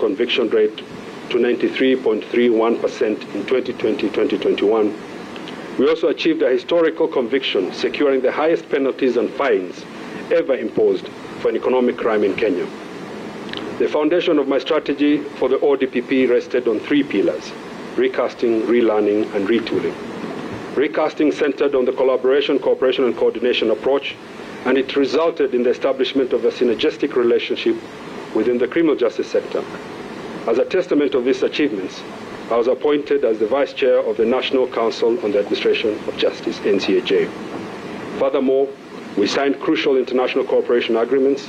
conviction rate to 93.31% in 2020-2021. We also achieved a historical conviction, securing the highest penalties and fines ever imposed for an economic crime in Kenya. The foundation of my strategy for the ODPP rested on three pillars: recasting, relearning, and retooling. Recasting centered on the collaboration, cooperation, and coordination approach, and it resulted in the establishment of a synergistic relationship within the criminal justice sector. As a testament of these achievements, I was appointed as the Vice Chair of the National Council on the Administration of Justice, NCAJ. Furthermore, we signed crucial international cooperation agreements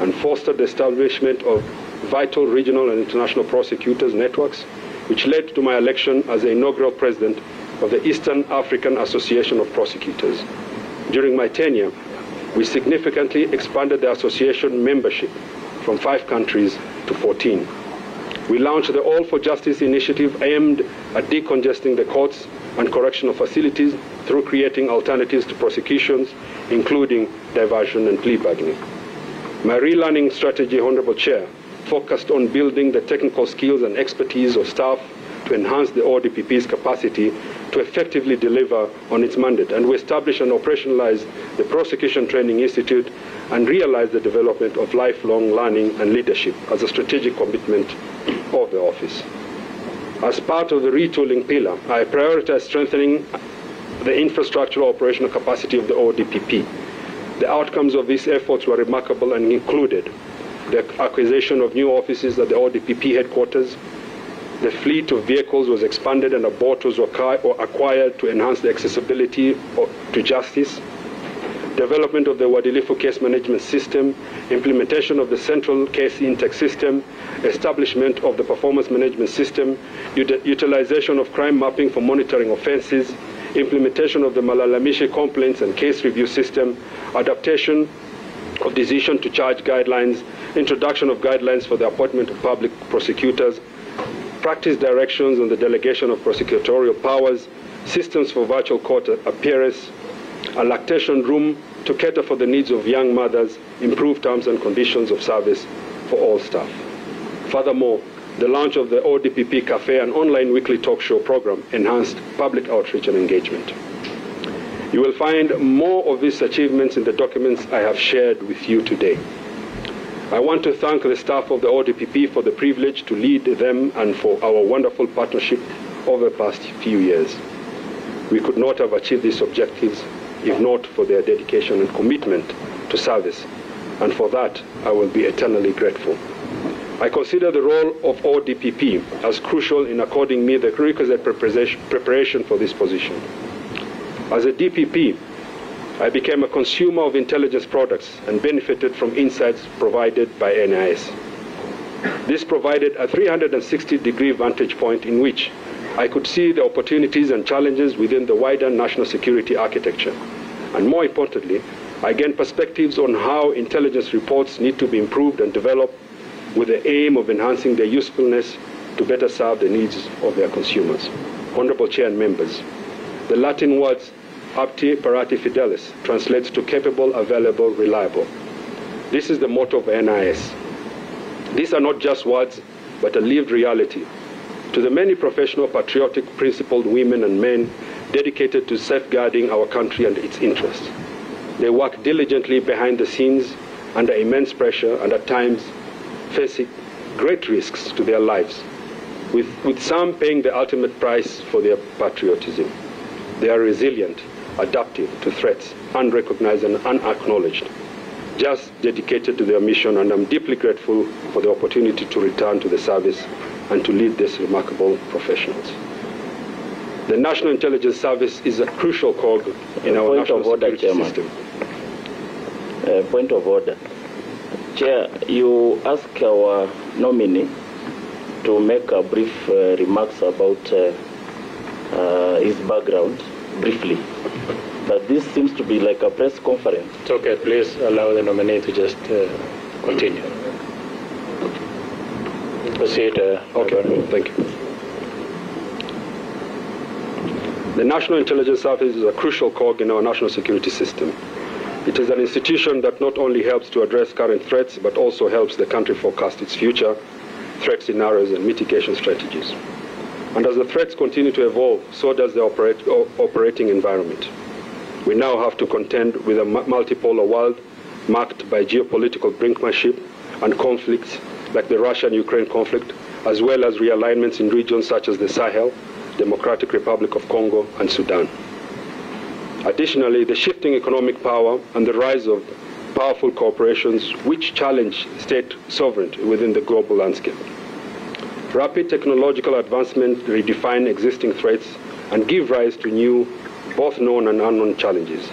and fostered the establishment of vital regional and international prosecutors networks, which led to my election as the inaugural president of the Eastern African Association of Prosecutors. During my tenure, we significantly expanded the association membership from 5 countries to 14. We launched the All for Justice initiative aimed at decongesting the courts and correctional facilities through creating alternatives to prosecutions, including diversion and plea bargaining. My relearning strategy, Honorable Chair, focused on building the technical skills and expertise of staff to enhance the ODPP's capacity to effectively deliver on its mandate, and we established and operationalized the Prosecution Training Institute and realized the development of lifelong learning and leadership as a strategic commitment of the office. As part of the retooling pillar, I prioritized strengthening the infrastructural operational capacity of the ODPP. The outcomes of these efforts were remarkable and included the acquisition of new offices at the ODPP headquarters. The fleet of vehicles was expanded and a boat was acquired to enhance the accessibility to justice. Development of the Wadilifu case management system, implementation of the central case intake system, establishment of the performance management system, utilization of crime mapping for monitoring offenses, implementation of the Malalamishi complaints and case review system, adaptation of decision to charge guidelines, introduction of guidelines for the appointment of public prosecutors, practice directions on the delegation of prosecutorial powers, systems for virtual court appearance, a lactation room to cater for the needs of young mothers, improved terms and conditions of service for all staff. Furthermore, the launch of the ODPP Cafe, an online weekly talk show program, enhanced public outreach and engagement. You will find more of these achievements in the documents I have shared with you today. I want to thank the staff of the ODPP for the privilege to lead them and for our wonderful partnership over the past few years. We could not have achieved these objectives if not for their dedication and commitment to service, and for that I will be eternally grateful. I consider the role of ODPP as crucial in according me the requisite preparation for this position. As a DPP, I became a consumer of intelligence products and benefited from insights provided by NIS. This provided a 360-degree vantage point in which I could see the opportunities and challenges within the wider national security architecture. And more importantly, I gained perspectives on how intelligence reports need to be improved and developed with the aim of enhancing their usefulness to better serve the needs of their consumers. Honorable Chair and members, the Latin words apti parati fidelis translates to capable, available, reliable. This is the motto of NIS. These are not just words, but a lived reality. To the many professional, patriotic, principled women and men dedicated to safeguarding our country and its interests. They work diligently behind the scenes under immense pressure and at times facing great risks to their lives, with some paying the ultimate price for their patriotism. They are resilient, adaptive to threats, unrecognized and unacknowledged, just dedicated to their mission, and I'm deeply grateful for the opportunity to return to the service and to lead these remarkable professionals. The National Intelligence Service is a crucial cog in our national security system. Point of order. Chair, you ask our nominee to make a brief remarks about his background, briefly. But this seems to be like a press conference. It's okay, please allow the nominee to just continue. Proceed. Okay, thank you. The National Intelligence Service is a crucial cog in our national security system. It is an institution that not only helps to address current threats, but also helps the country forecast its future, threat scenarios and mitigation strategies. And as the threats continue to evolve, so does the operating environment. We now have to contend with a multipolar world marked by geopolitical brinkmanship and conflicts like the Russian-Ukraine conflict, as well as realignments in regions such as the Sahel, Democratic Republic of Congo, and Sudan. Additionally, the shifting economic power and the rise of powerful corporations which challenge state sovereignty within the global landscape. Rapid technological advancement redefine existing threats and give rise to new, both known and unknown challenges.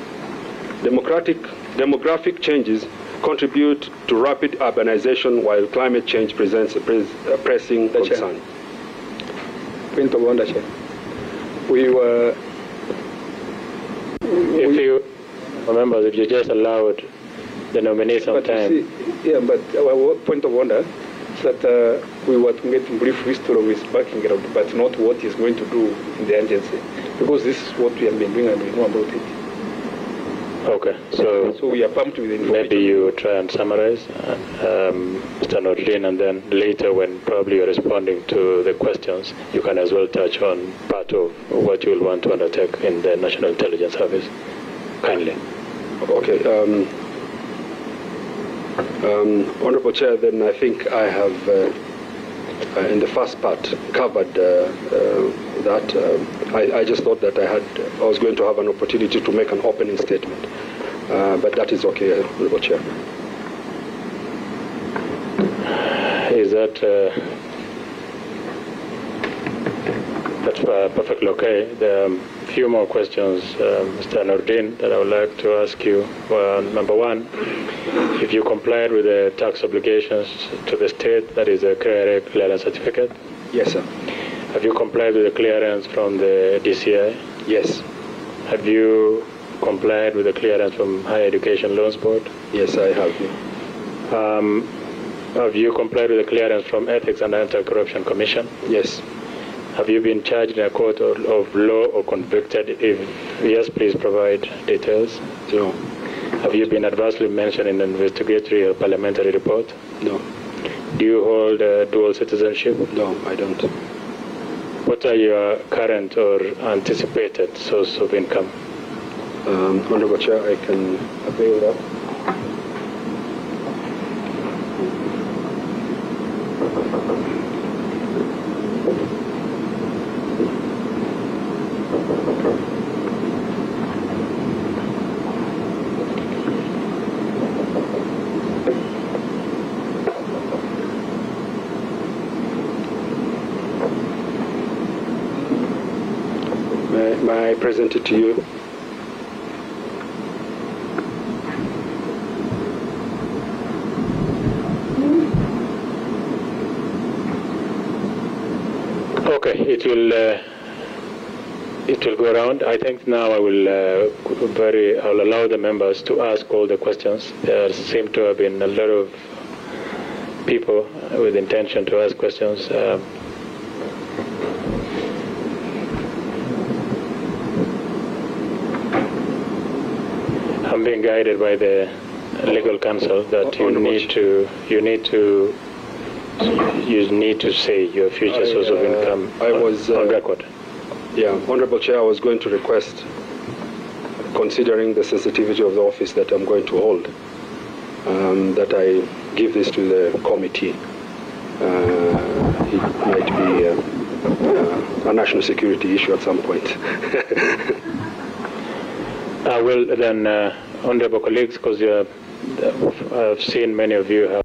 Demographic changes contribute to rapid urbanization, while climate change presents a pressing concern. Point of order, Chair. We were... If you remember, if you just allowed the nominee some time. Yeah, but our point of order is that we were to get brief history of his background, but not what he's going to do in the agency, because this is what we have been doing and we know about it. Okay, so we are pumped with information. maybe you try and summarize, Mr. Noordin, and then later when probably you're responding to the questions, you can as well touch on part of what you will want to undertake in the National Intelligence Service. Kindly. Okay. Honorable Chair, then I think I have, in the first part, covered that. I just thought that I was going to have an opportunity to make an opening statement, but that is okay, Honorable Chair. Is that that's perfectly okay? There are a few more questions, Mr. Noordin, that I would like to ask you. Number one, if you complied with the tax obligations to the state, that is a KRA clearance certificate? Yes, sir. Have you complied with the clearance from the DCI? Yes. Have you complied with the clearance from Higher Education Loans Board? Yes, I have. Have you complied with the clearance from Ethics and Anti-Corruption Commission? Yes. Have you been charged in a court of law or convicted? If yes, please provide details. No. Have you been adversely mentioned in an investigatory or parliamentary report? No. Do you hold dual citizenship? No, I don't. What are your current or anticipated source of income? Honorable Chair, I can avail that. May I present it to you? Okay, it will go around. I think now I will I'll allow the members to ask all the questions. There seem to have been a lot of people with intention to ask questions. I'm being guided by the legal counsel that you need to say your future source of income on record. Yeah, Honorable Chair, I was going to request, considering the sensitivity of the office that I'm going to hold, that I give this to the committee. It might be a national security issue at some point. I will then, honorable colleagues, because I've seen many of you have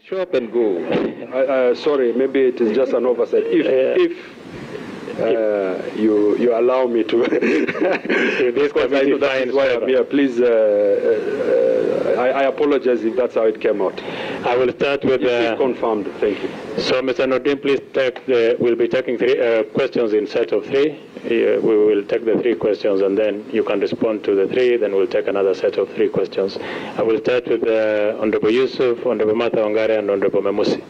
show up and go. Sorry, maybe it is just an oversight. If you allow me to, if this committee finds why I'm here, please. I apologize if that's how it came out. I will start with confirmed. Thank you. So, Mr. Noordin, please we'll be taking three questions in set of three. we will take the 3 questions and then you can respond to the 3, then we'll take another set of 3 questions. I will start with Honorable Yusuf, Honorable Martha Wangare, and Honorable Memusi.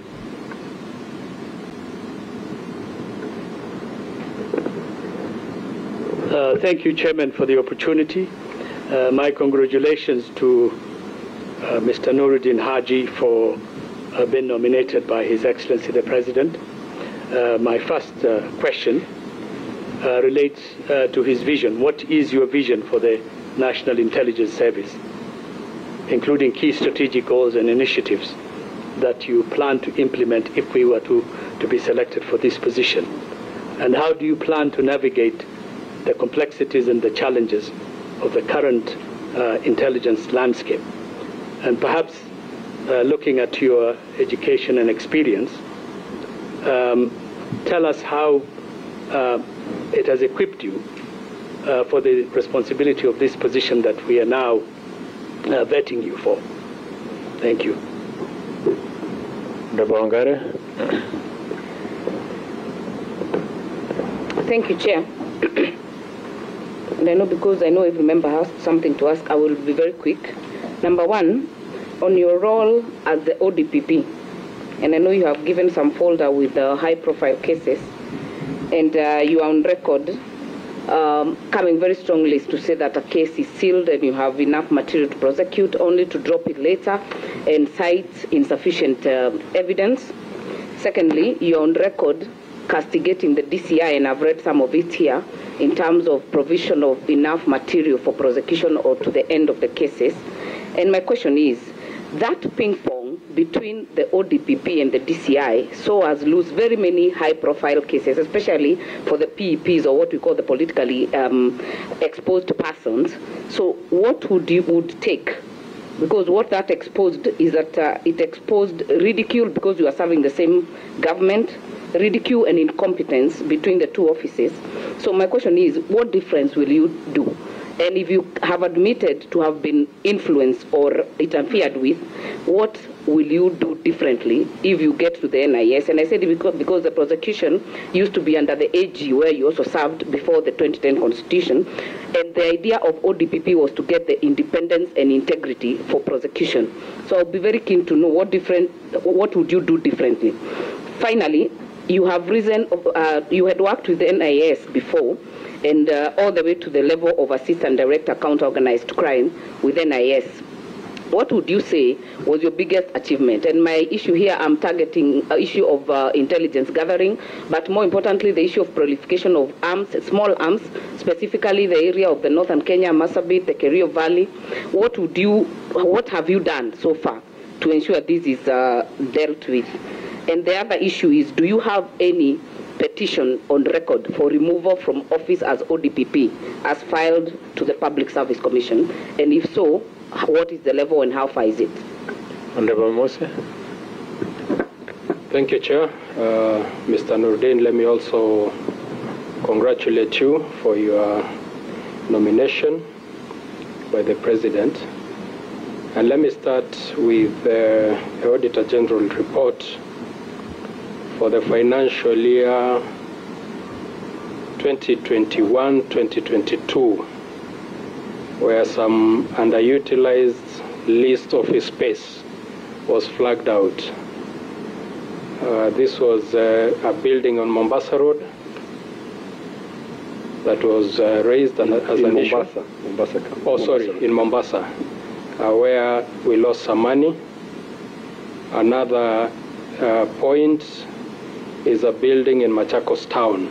Thank you, Chairman, for the opportunity. My congratulations to Mr. Noordin Haji for being nominated by His Excellency the President. My first question relates to his vision. What is your vision for the National Intelligence Service, including key strategic goals and initiatives that you plan to implement if we were to be selected for this position? And how do you plan to navigate the complexities and the challenges of the current intelligence landscape? And perhaps looking at your education and experience, tell us how it has equipped you for the responsibility of this position that we are now vetting you for. Thank you. Thank you, Chair. And I know, because I know every member has something to ask, I will be very quick. Number one, on your role as the ODPP, and I know you have given some folder with high-profile cases, and you are on record coming very strongly to say that a case is sealed and you have enough material to prosecute, only to drop it later and cite insufficient evidence. Secondly, you're on record castigating the DCI, and I've read some of it here, in terms of provision of enough material for prosecution or to the end of the cases. And my question is, that ping-pong between the ODPP and the DCI saw us lose very many high-profile cases, especially for the PEPs, or what we call the politically exposed persons. So what would you take? Because what that exposed is that it exposed ridicule, because you are serving the same government, ridicule and incompetence between the two offices. So my question is, what difference will you do? And if you have admitted to have been influenced or interfered with, what will you do differently if you get to the NIS? And I said because the prosecution used to be under the AG, where you also served before the 2010 Constitution, and the idea of ODPP was to get the independence and integrity for prosecution. So I'll be very keen to know what would you do differently? Finally, you have you had worked with the NIS before, and all the way to the level of assistant director counter organized crime with NIS. What would you say was your biggest achievement? And my issue here, I'm targeting an issue of intelligence gathering, but more importantly, the issue of proliferation of arms, small arms, specifically the area of the northern Kenya, Marsabit, the Kerio Valley. What have you done so far to ensure this is dealt with? And the other issue is, do you have any petition on record for removal from office as ODPP as filed to the Public Service Commission? And if so, what is the level and how far is it? Honorable Mose. Thank you, Chair. Mr. Noordin, let me also congratulate you for your nomination by the President. And let me start with the Auditor General report for the financial year 2021-2022, where some underutilized leased office space was flagged out. This was a building on Mombasa Road that was raised as an issue. In Mombasa, where we lost some money. Another point is a building in Machakos town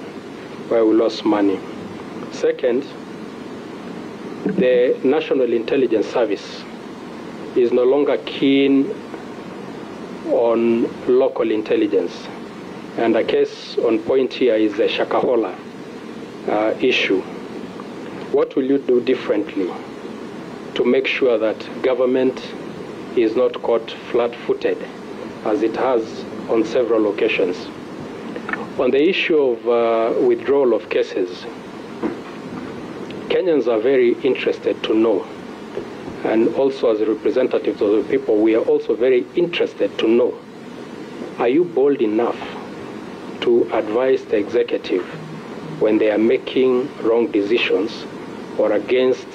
where we lost money. Second, the National Intelligence Service is no longer keen on local intelligence. And a case on point here is the Shakahola issue. What will you do differently to make sure that government is not caught flat-footed, as it has on several occasions? On the issue of withdrawal of cases, Kenyans are very interested to know, and also as representatives of the people, we are also very interested to know, are you bold enough to advise the executive when they are making wrong decisions or against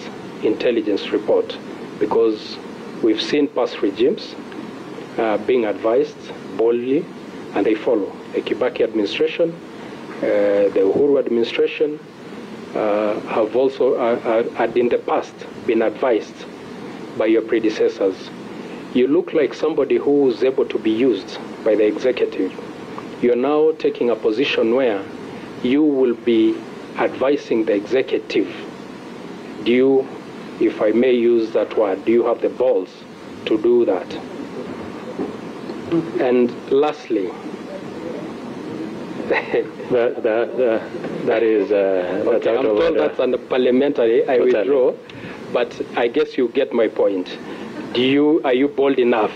intelligence report, because we've seen past regimes being advised boldly and they follow. The Kibaki administration, the Uhuru administration have also had in the past been advised by your predecessors. You look like somebody who is able to be used by the executive. You're now taking a position where you will be advising the executive. Do you, if I may use that word, do you have the balls to do that? And lastly, that is that's okay, out I'm of told order. that's unparliamentary. I withdraw, but I guess you get my point. Are you bold enough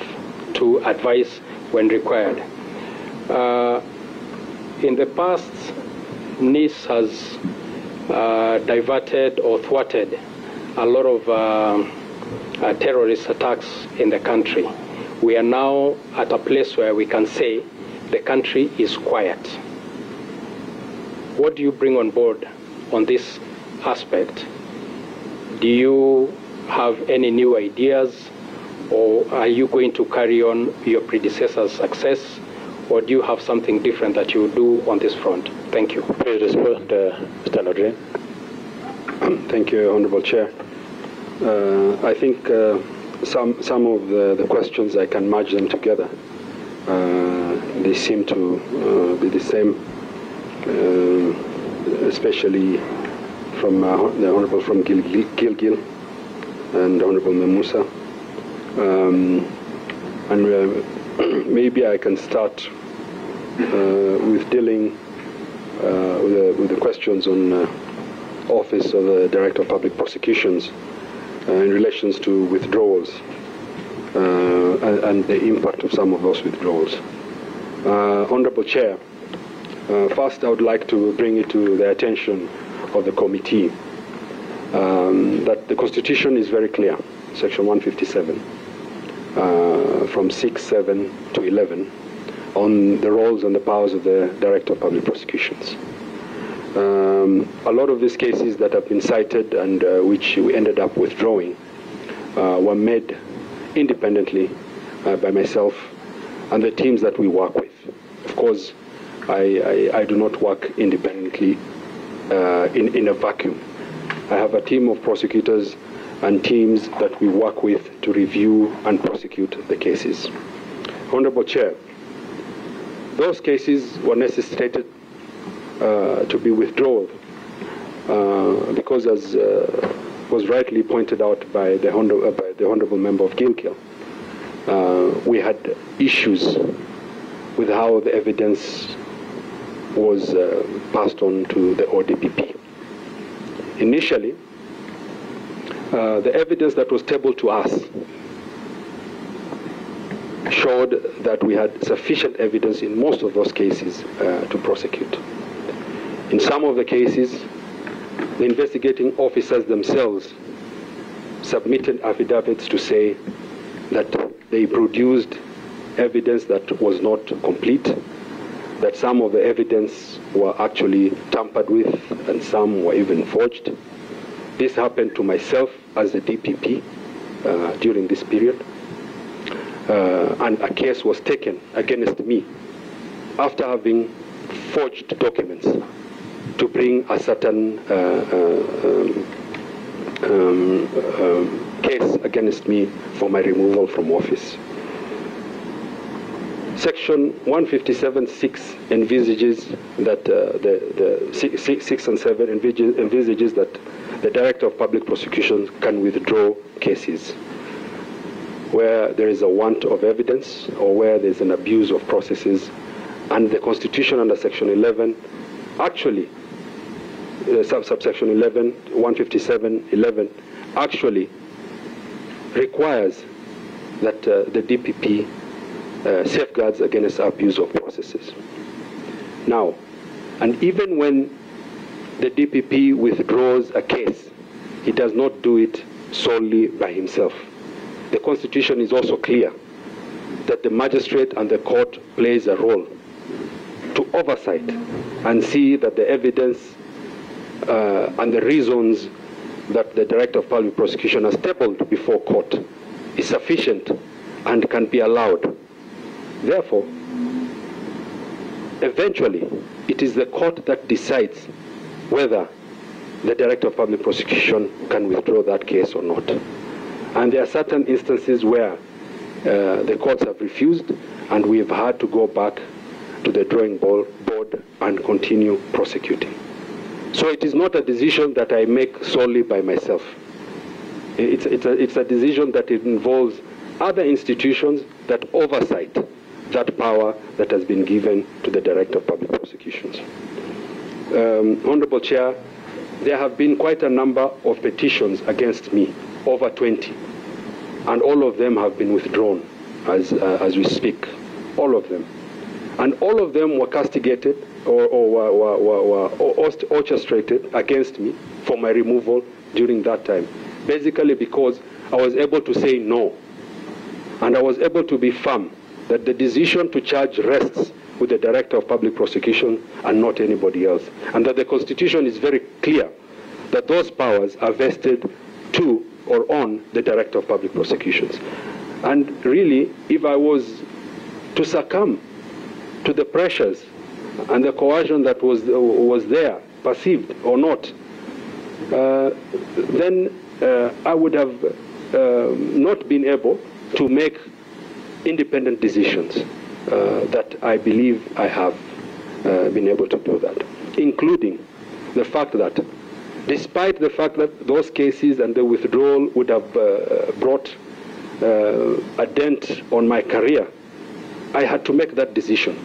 to advise when required? In the past, NIS has diverted or thwarted a lot of terrorist attacks in the country. We are now at a place where we can say the country is quiet. What do you bring on board on this aspect? Do you have any new ideas, or are you going to carry on your predecessor's success, or do you have something different that you do on this front? Thank you. Please respond, Mr. Noordin. Thank you, Honorable Chair. I think some of the questions, I can merge them together. They seem to be the same, especially from the Honorable from Gilgil and Honorable Memusa. Maybe I can start with dealing with the questions on Office of the Director of Public Prosecutions in relations to withdrawals and the impact of some of those withdrawals. Honorable Chair, first I would like to bring it to the attention of the committee that the Constitution is very clear, Section 157, from 6, 7 to 11, on the roles and the powers of the Director of Public Prosecutions. A lot of these cases that have been cited and which we ended up withdrawing were made independently by myself and the teams that we work with. Of course, I do not work independently in a vacuum. I have a team of prosecutors and teams that we work with to review and prosecute the cases. Honorable Chair, those cases were necessitated to be withdrawn because, as was rightly pointed out by the Honorable Member of Gilgil, we had issues with how the evidence was passed on to the ODPP. Initially, the evidence that was tabled to us showed that we had sufficient evidence in most of those cases to prosecute. In some of the cases, the investigating officers themselves submitted affidavits to say that they produced evidence that was not complete, that some of the evidence were actually tampered with and some were even forged. This happened to myself as the DPP during this period, and a case was taken against me after having forged documents to bring a certain case against me for my removal from office. Section 157.6 envisages that the 6 and 7 envisages that the Director of Public Prosecution can withdraw cases where there is a want of evidence or where there is an abuse of processes, and the Constitution under Section 11 actually subsection 11, 157.11 actually requires that the DPP safeguards against abuse of processes. Now, and even when the DPP withdraws a case, he does not do it solely by himself. The Constitution is also clear that the magistrate and the court plays a role to oversight and see that the evidence and the reasons that the Director of Public Prosecution has tabled before court is sufficient and can be allowed. Therefore, eventually, it is the court that decides whether the Director of Public Prosecution can withdraw that case or not. And there are certain instances where the courts have refused, and we have had to go back to the drawing board and continue prosecuting. So it is not a decision that I make solely by myself. It's a decision that involves other institutions that oversight that power that has been given to the Director of Public Prosecutions. Honorable Chair, there have been quite a number of petitions against me, over 20, and all of them have been withdrawn as we speak, all of them. And all of them were castigated or were orchestrated against me for my removal during that time, basically because I was able to say no, and I was able to be firm that the decision to charge rests with the Director of Public Prosecution and not anybody else, and that the Constitution is very clear that those powers are vested to or on the Director of Public Prosecutions. And really, if I was to succumb to the pressures and the coercion that was there, perceived or not, then I would have not been able to make independent decisions that I believe I have been able to do that, including the fact that despite the fact that those cases and the withdrawal would have brought a dent on my career, I had to make that decision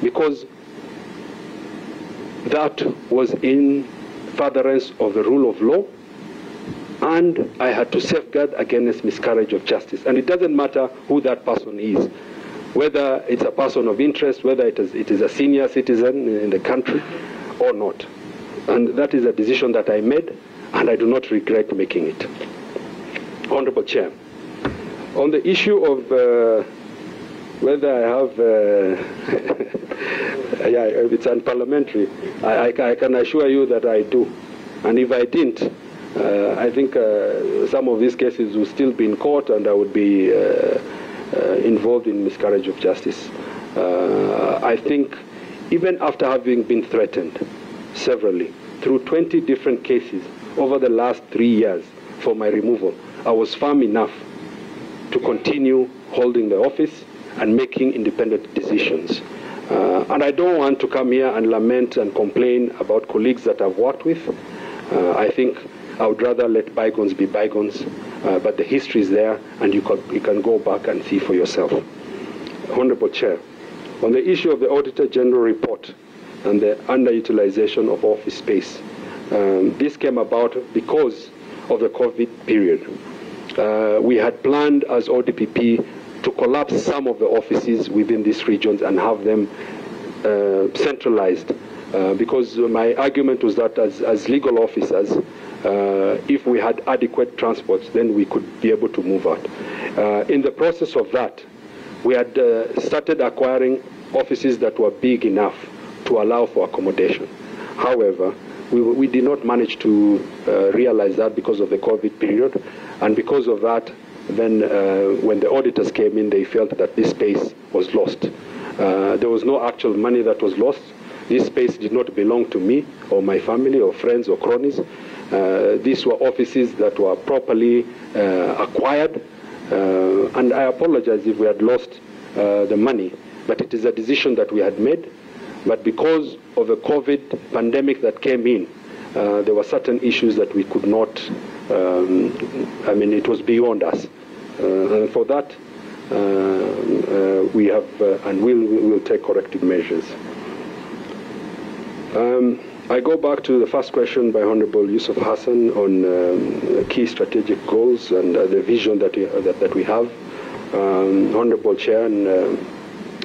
because that was in furtherance of the rule of law, and I had to safeguard against miscarriage of justice. And it doesn't matter who that person is, whether it's a person of interest, whether it is a senior citizen in the country or not. And that is a decision that I made, and I do not regret making it. Honorable Chair, on the issue of whether I have, yeah, if it's unparliamentary, I can assure you that I do. And if I didn't, I think some of these cases will still be in court, and I would be involved in miscarriage of justice. I think even after having been threatened severally through 20 different cases over the last 3 years for my removal, I was firm enough to continue holding the office and making independent decisions. And I don't want to come here and lament and complain about colleagues that I've worked with. I think I would rather let bygones be bygones, but the history is there, and you can go back and see for yourself. Honorable Chair, on the issue of the Auditor General report and the underutilization of office space, this came about because of the COVID period. We had planned as ODPP to collapse some of the offices within these regions and have them centralized, because my argument was that as legal officers, if we had adequate transports, then we could be able to move out. In the process of that, we had started acquiring offices that were big enough to allow for accommodation. However, we did not manage to realize that because of the COVID period, and because of that, then when the auditors came in, they felt that this space was lost. There was no actual money that was lost. This space did not belong to me or my family or friends or cronies. These were offices that were properly acquired, and I apologize if we had lost the money, but it is a decision that we had made. But because of the COVID pandemic that came in, there were certain issues that we could not, I mean, it was beyond us. And for that, we have and we'll take corrective measures. I go back to the first question by Honorable Yusuf Hassan on key strategic goals and the vision that we have. Honorable Chair and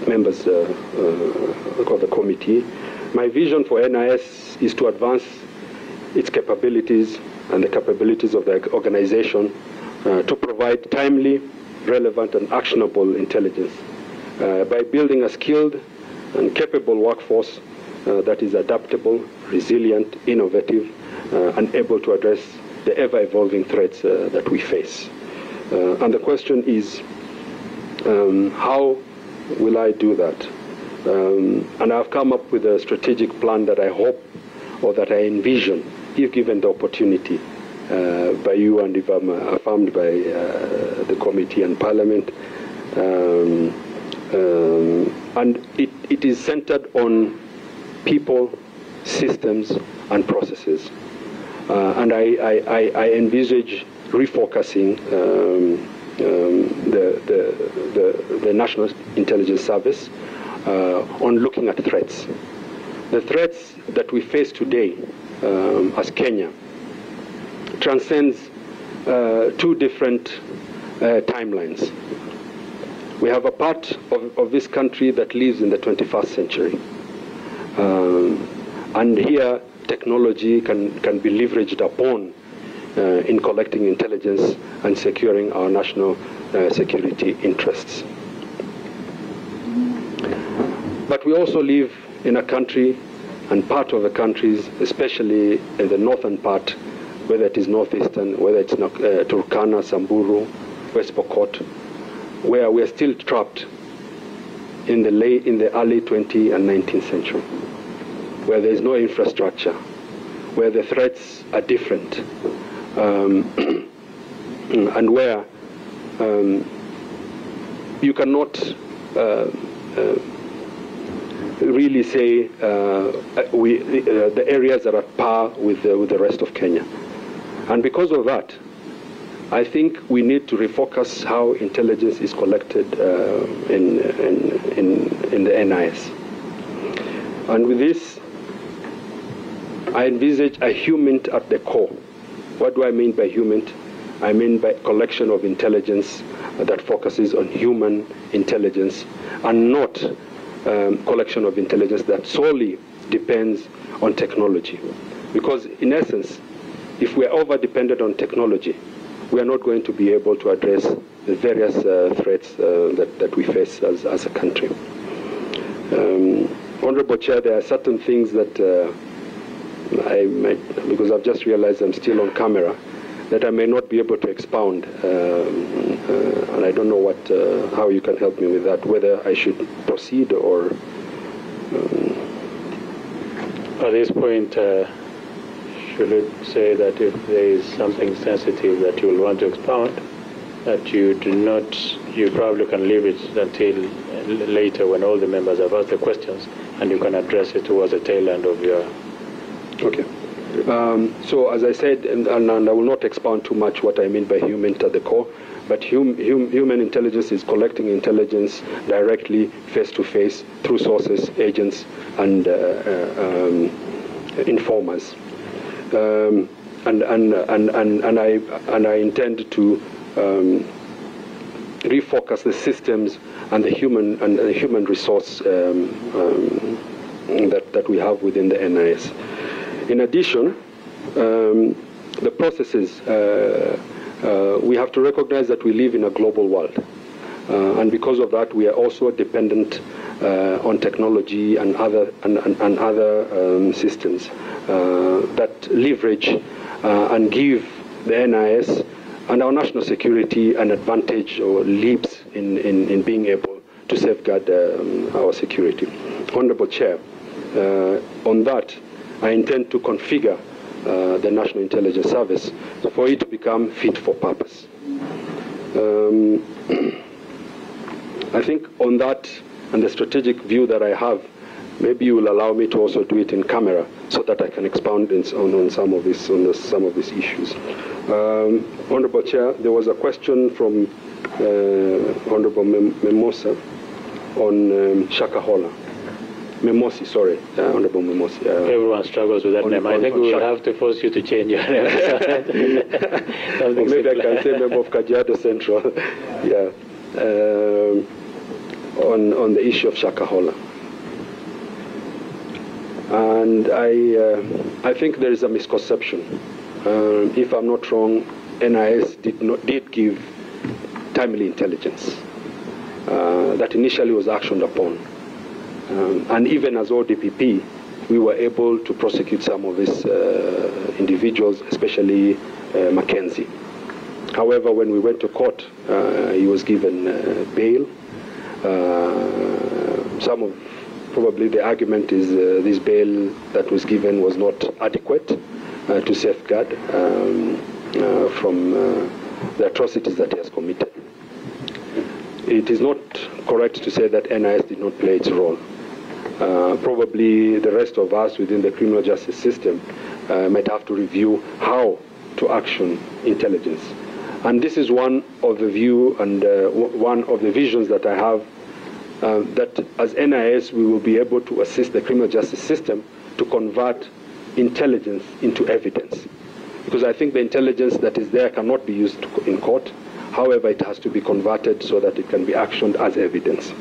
members of the committee, my vision for NIS is to advance its capabilities and the capabilities of the organization to provide timely, relevant, and actionable intelligence by building a skilled and capable workforce that is adaptable, resilient, innovative, and able to address the ever-evolving threats that we face. And the question is, how will I do that? And I've come up with a strategic plan that I hope, or that I envision, if given the opportunity by you and if I'm affirmed by the committee and Parliament. And it is centered on people, systems, and processes. And I envisage refocusing the National Intelligence Service on looking at threats. The threats that we face today as Kenya transcends two different timelines. We have a part of this country that lives in the 21st century. And here, technology can be leveraged upon in collecting intelligence and securing our national security interests. But we also live in a country, and part of the countries, especially in the northern part, whether it is northeastern, whether it's Turkana, Samburu, West Pokot, where we are still trapped in the early 20th and 19th century, where there is no infrastructure, where the threats are different, and where you cannot really say the areas are at par with the rest of Kenya. And because of that, I think we need to refocus how intelligence is collected in the NIS. And with this, I envisage a human at the core. What do I mean by human? I mean by collection of intelligence that focuses on human intelligence, and not collection of intelligence that solely depends on technology. Because in essence, if we're over-dependent on technology, we are not going to be able to address the various threats that we face as a country. Honorable Chair, there are certain things that I might, because I've just realized I'm still on camera, that I may not be able to expound, and I don't know how you can help me with that, whether I should proceed or... At this point, should it say that if there is something sensitive that you will want to expound, that you probably can leave it until later when all the members have asked the questions, and you can address it towards the tail end of your... Okay. So as I said, and I will not expound too much what I mean by human at the core, but human intelligence is collecting intelligence directly, face-to-face, through sources, agents, and informers. And I intend to refocus the systems and the human resource that we have within the NIS. In addition, the processes, we have to recognize that we live in a global world. And because of that, we are also dependent on technology and other systems that leverage and give the NIS and our national security an advantage or leaps in being able to safeguard our security. Honorable Chair, on that, I intend to configure the National Intelligence Service for it to become fit for purpose. I think on that and the strategic view that I have, maybe you will allow me to also do it in camera so that I can expound on some of these issues. Honorable Chair, there was a question from Honorable Memosa on Shakahola. Memosi, sorry, Honorable Memosi. Everyone struggles with that name. I think we will have to force you to change your name. Or maybe I can say member of Kajiado Central. Yeah. On the issue of Shakahola. And I think there is a misconception. If I'm not wrong, NIS did give timely intelligence that initially was actioned upon. And even as ODPP, we were able to prosecute some of these individuals, especially Mackenzie. However, when we went to court, he was given bail. Probably the argument is this bail that was given was not adequate to safeguard from the atrocities that he has committed. It is not correct to say that NIS did not play its role. Probably the rest of us within the criminal justice system might have to review how to action intelligence. And this is one of the view and one of the visions that I have, that as NIS we will be able to assist the criminal justice system to convert intelligence into evidence. Because I think the intelligence that is there cannot be used in court. However, it has to be converted so that it can be actioned as evidence.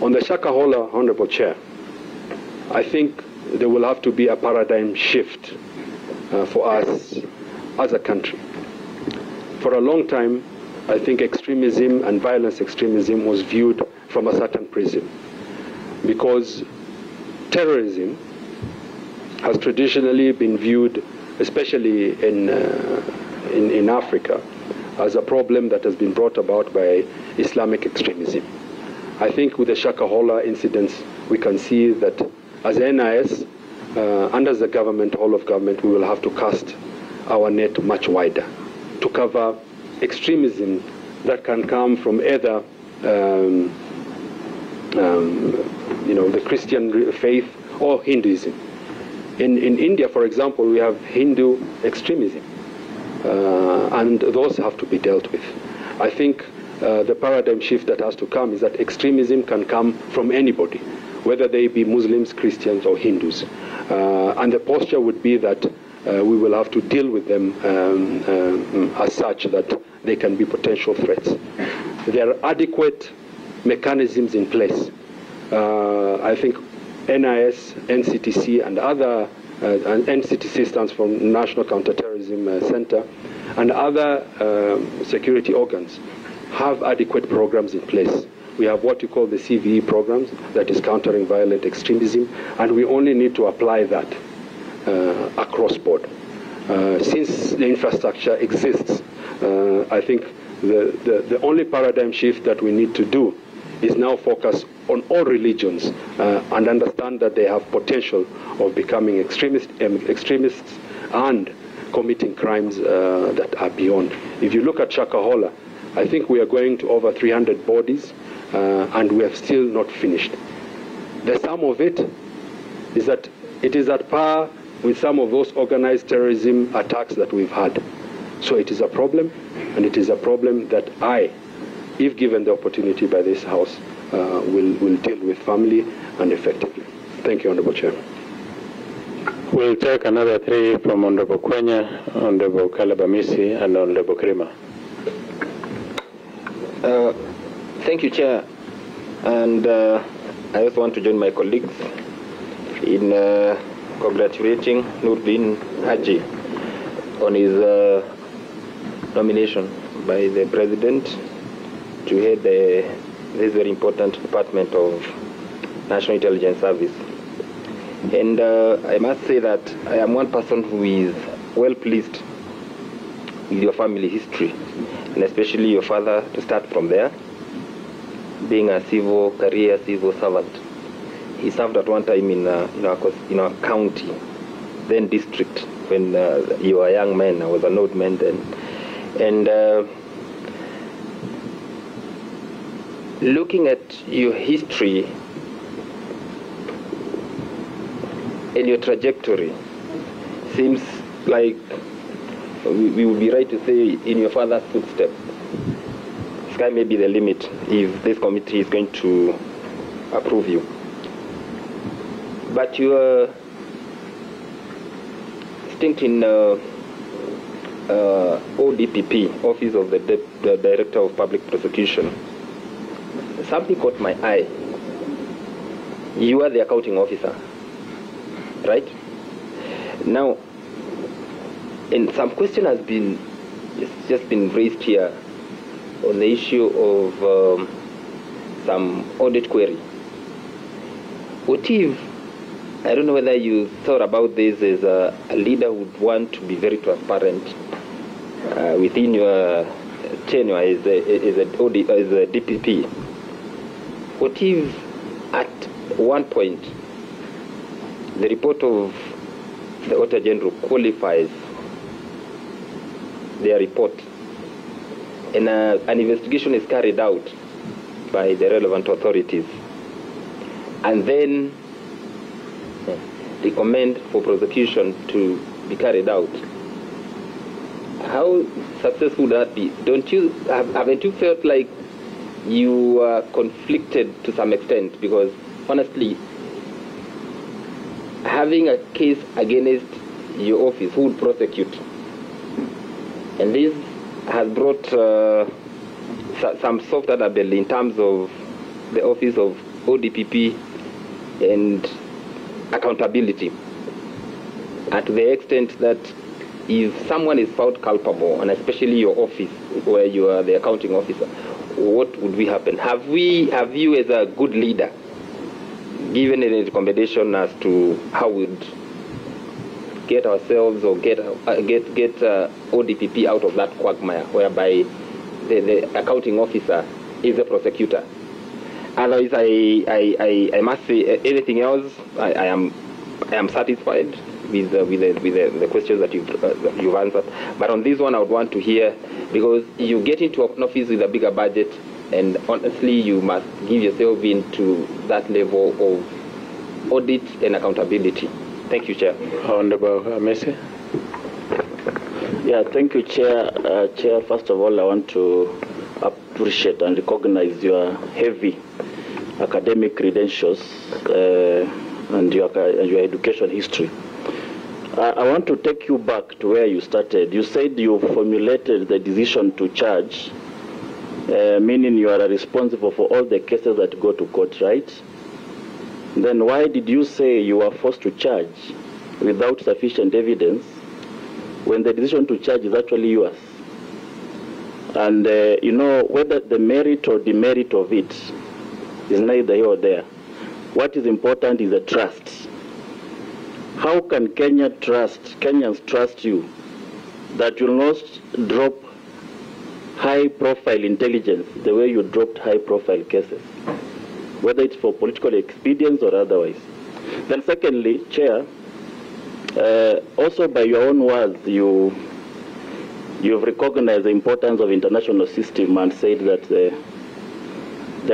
On the Shakahola, Honorable Chair, I think there will have to be a paradigm shift for us as a country. For a long time, I think extremism and violence extremism was viewed from a certain prism, because terrorism has traditionally been viewed, especially in Africa, as a problem that has been brought about by Islamic extremism. I think with the Shakahola incidents, we can see that as NIS, under the government, whole of government, we will have to cast our net much wider to cover extremism that can come from either the Christian faith or Hinduism. In India, for example, we have Hindu extremism, and those have to be dealt with. I think the paradigm shift that has to come is that extremism can come from anybody, whether they be Muslims, Christians, or Hindus. And the posture would be that we will have to deal with them as such that they can be potential threats. There are adequate mechanisms in place. I think NIS, NCTC, and other, and NCTC stands for National Counterterrorism Center, and other security organs have adequate programs in place. We have what you call the CVE programs, that is countering violent extremism, and we only need to apply that across board. Since the infrastructure exists, I think the only paradigm shift that we need to do is now focus on all religions and understand that they have potential of becoming extremists and committing crimes that are beyond. If you look at Shakahola, I think we are going to over 300 bodies, and we have still not finished. The sum of it is that it is at par with some of those organized terrorism attacks that we've had. So it is a problem, and it is a problem that I, if given the opportunity by this House, will deal with firmly and effectively. Thank you, Honorable Chair. We'll take another three from Honorable Kwenya, Honorable Kalabamisi, and Honorable Krima. Thank you, Chair. And I also want to join my colleagues in congratulating Noordin Haji on his nomination by the President to head this very important department of National Intelligence Service. And I must say that I am one person who is well pleased with your family history, and especially your father, to start from there, being a civil servant. He served at one time in our county, then district, when you were a young man. I was an old man then. And looking at your history and your trajectory, seems like we would be right to say in your father's footsteps. Sky may be the limit if this committee is going to approve you. But your stint in ODPP, Office of the Director of Public Prosecution, something caught my eye. You are the accounting officer, right? Now, and some question has been just been raised here on the issue of some audit query. What if I don't know whether you thought about this as a leader who would want to be very transparent within your tenure as a DPP. What if at one point the report of the Auditor General qualifies their report and an investigation is carried out by the relevant authorities, and then recommend for prosecution to be carried out? How successful would that be? Haven't you felt like you are conflicted to some extent? Because honestly, having a case against your office, who would prosecute? And this has brought some soft underbelly in terms of the office of ODPP and accountability, and to the extent that if someone is found culpable, and especially your office where you are the accounting officer, what would we happen? Have you as a good leader given any recommendation as to how we'd get ourselves or get ODPP out of that quagmire whereby the accounting officer is the prosecutor? Otherwise, I must say anything else. I am satisfied with the questions that you've answered. But on this one, I would want to hear, because you get into an office with a bigger budget, and honestly, you must give yourself into that level of audit and accountability. Thank you, Chair. Honorable Messi. Yeah, thank you, Chair. Chair, first of all, I want to appreciate and recognize your heavy academic credentials and your education history. I want to take you back to where you started. You said you formulated the decision to charge, meaning you are responsible for all the cases that go to court, right? Then why did you say you were forced to charge without sufficient evidence when the decision to charge is actually yours? And you know, whether the merit or demerit of it is neither here or there. What is important is the trust. How can Kenyans trust you that you'll not drop high-profile intelligence the way you dropped high-profile cases, whether it's for political expedience or otherwise? Then secondly, Chair, also by your own words, you've recognized the importance of international system and said that the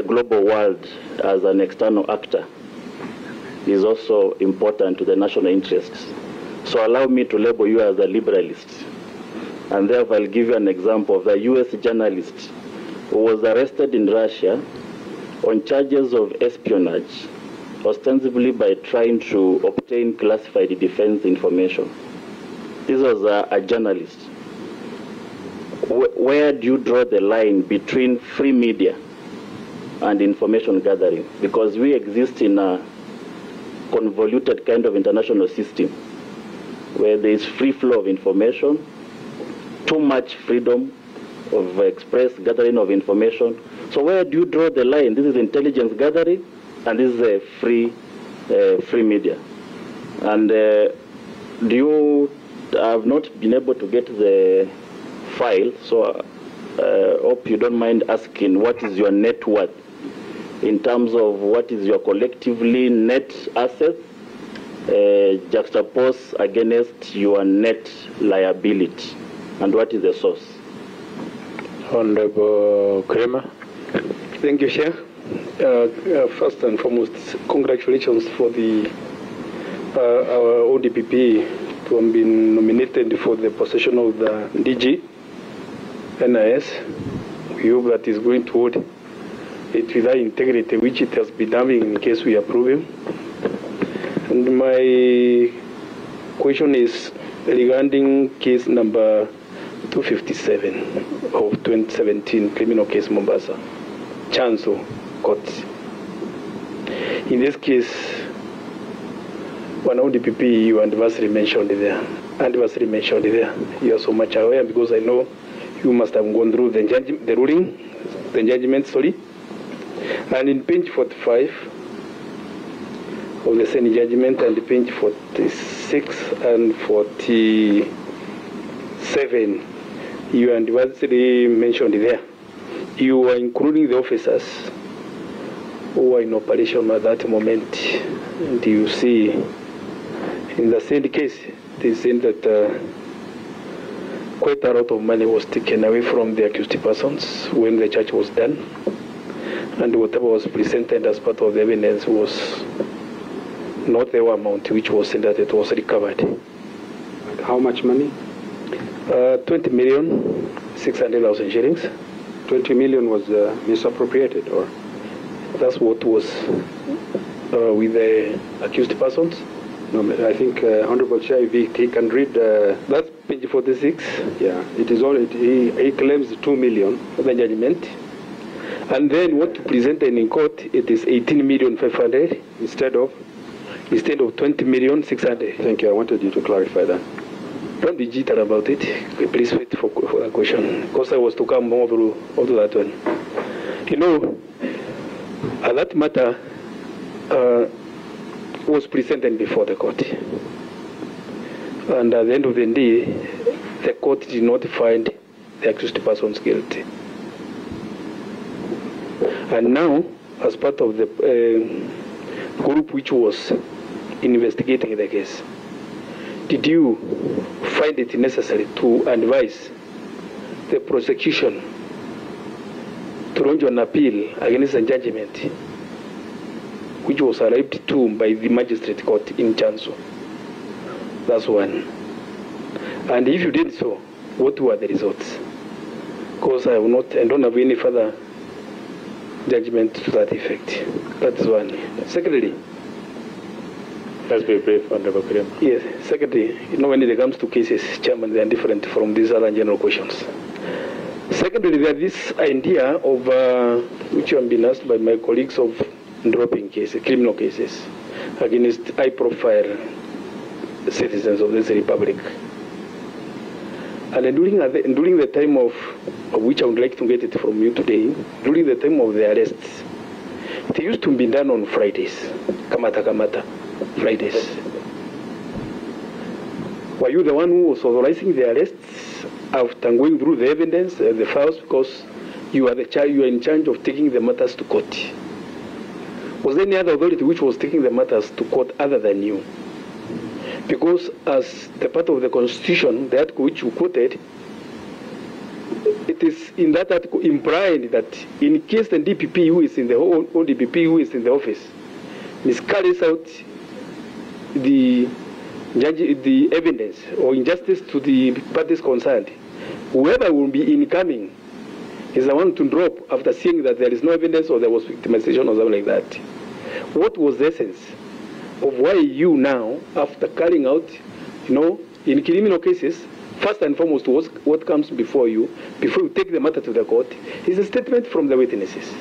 global world as an external actor is also important to the national interests. So allow me to label you as a liberalist. And therefore I'll give you an example of a US journalist who was arrested in Russia on charges of espionage, ostensibly by trying to obtain classified defense information. This was a journalist. Where do you draw the line between free media and information gathering? Because we exist in a convoluted kind of international system where there is free flow of information, too much freedom of gathering of information. So where do you draw the line? This is intelligence gathering, and this is a free media. And I've not been able to get the file, so hope you don't mind asking, what is your net worth in terms of what is your collectively net assets juxtaposed against your net liability, and what is the source? Honorable Kramer. Thank you, Chair. First and foremost, congratulations for our ODPP to have been nominated for the position of the DG NIS. We hope that is going to hold it with that integrity which it has been having in case we approve him. And my question is regarding case number 257 of 2017 criminal case Mombasa, Chanzo Court. In this case, one ODPP, your adversary mentioned there. You are so much aware, because I know you must have gone through the judgment, sorry. And in page 45, of the same judgment, and page 46 and 47, you advisedly mentioned there. You are including the officers who were in operation at that moment. And you see, in the same case, they said that quite a lot of money was taken away from the accused persons when the charge was done. And whatever was presented as part of the evidence was not the amount which was said that it was recovered. And how much money? 20,600,000 shillings. 20 million was misappropriated, or? That's what was with the accused persons. No, I think Honorable Chair, if he can read. That's page 46. Yeah, it is all. He claims 2 million for the judgment. And then what presented in court, it is 18,500,000 instead of 20,600,000. Thank you. I wanted you to clarify that. Don't be jitter about it. Please wait for that question, because I was to come over to that one. You know, that matter was presented before the court. And at the end of the day, the court did not find the accused persons guilty. And now, as part of the group which was investigating the case, did you find it necessary to advise the prosecution to launch an appeal against the judgment which was arrived to by the magistrate court in Chanso? That's one. And if you did so, what were the results? Because I don't have any further judgment to that effect. That is one. Secondly, let's be brief, Honorable Kirima. Yes. Secondly, you know, when it comes to cases, Chairman, they are different from these other general questions. Secondly, there is this idea of, which have been asked by my colleagues, of dropping cases, criminal cases, against high-profile citizens of this republic. And during the time of which I would like to get it from you today, during the time of the arrests, it used to be done on Fridays, kamata, Fridays. Were you the one who was authorizing the arrests after going through the evidence, the files, because you are in charge of taking the matters to court? Was there any other authority which was taking the matters to court other than you? Because as the part of the Constitution, the article which you quoted, it is in that article implied that in case the DPP who is in the DPP who is in the office miscarries out the evidence or injustice to the parties concerned, whoever will be incoming is the one to drop after seeing that there is no evidence or there was victimization or something like that. What was the essence of why you now, after carrying out, in criminal cases, first and foremost, what comes before you take the matter to the court, is a statement from the witnesses.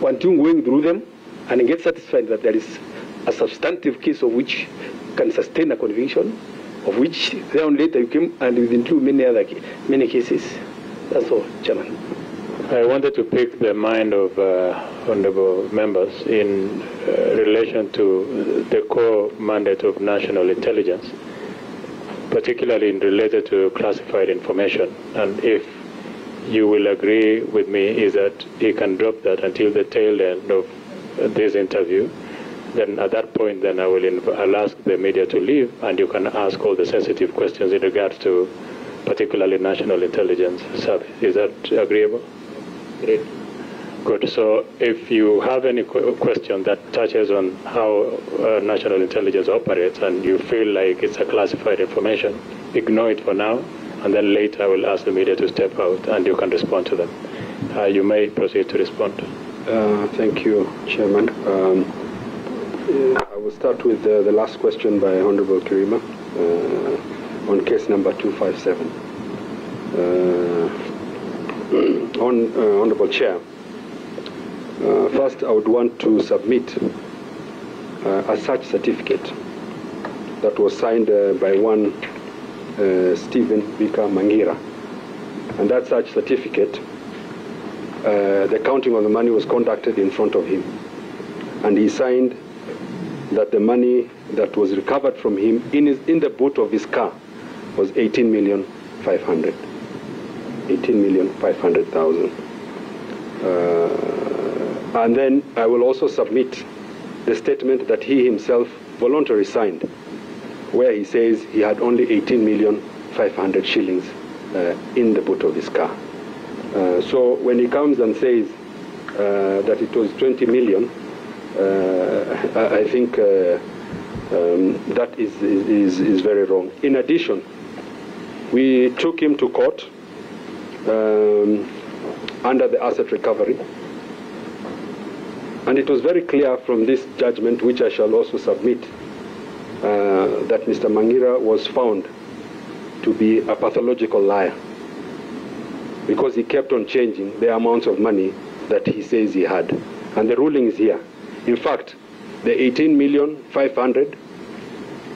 Once you going through them and get satisfied that there is a substantive case of which can sustain a conviction, of which then later you came and you include many cases. That's all, Chairman. I wanted to pick the mind of honorable members in relation to the core mandate of national intelligence, particularly related to classified information. And if you will agree with me, is that he can drop that until the tail end of this interview. Then at that point, then I'll ask the media to leave, and you can ask all the sensitive questions in regards to particularly national intelligence service. Is that agreeable? Great. Good. So if you have any question that touches on how national intelligence operates and you feel like it's a classified information, ignore it for now, and then later I will ask the media to step out and you can respond to them. You may proceed to respond. Thank you, Chairman. I will start with the last question by Honorable Kirima on case number 257. Honorable Chair, first I would want to submit a search certificate that was signed by one Stephen Bika Mangira. And that search certificate, the counting of the money was conducted in front of him. And he signed that the money that was recovered from him in the boot of his car was 18,500,000. 18,500,000. And then I will also submit the statement that he himself voluntarily signed, where he says he had only 18,500,000 shillings in the boot of his car. So when he comes and says that it was 20 million, I think that is very wrong. In addition, we took him to court under the asset recovery, and it was very clear from this judgment, which I shall also submit, that Mr. Mangira was found to be a pathological liar, because he kept on changing the amounts of money that he says he had. And the ruling is here. In fact, the 18,500,000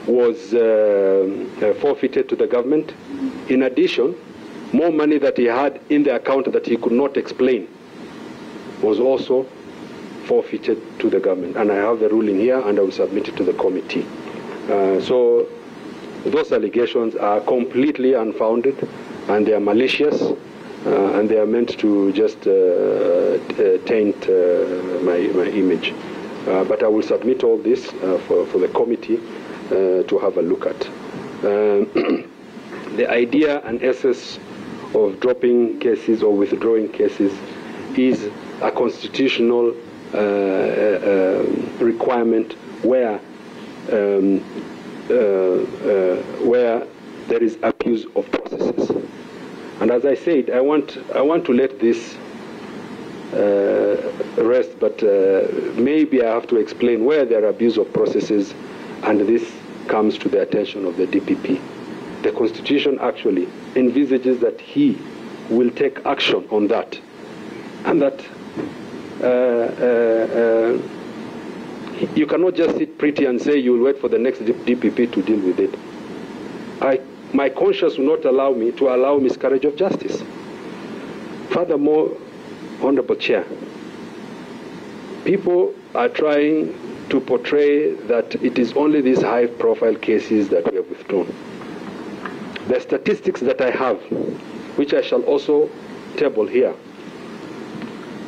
was forfeited to the government. In addition, more money that he had in the account that he could not explain was also forfeited to the government. And I have the ruling here, and I will submit it to the committee. So those allegations are completely unfounded, and they are malicious, and they are meant to just taint my image. But I will submit all this for the committee to have a look at. The idea and essence of dropping cases or withdrawing cases is a constitutional requirement where there is abuse of processes. And as I said, I want to let this rest, but maybe I have to explain where there are abuse of processes, and this comes to the attention of the DPP. The Constitution actually envisages that he will take action on that, and that you cannot just sit pretty and say you will wait for the next DPP to deal with it. My conscience will not allow me to allow miscarriage of justice. Furthermore, Honorable Chair, people are trying to portray that it is only these high-profile cases that we have withdrawn. The statistics that I have, which I shall also table here,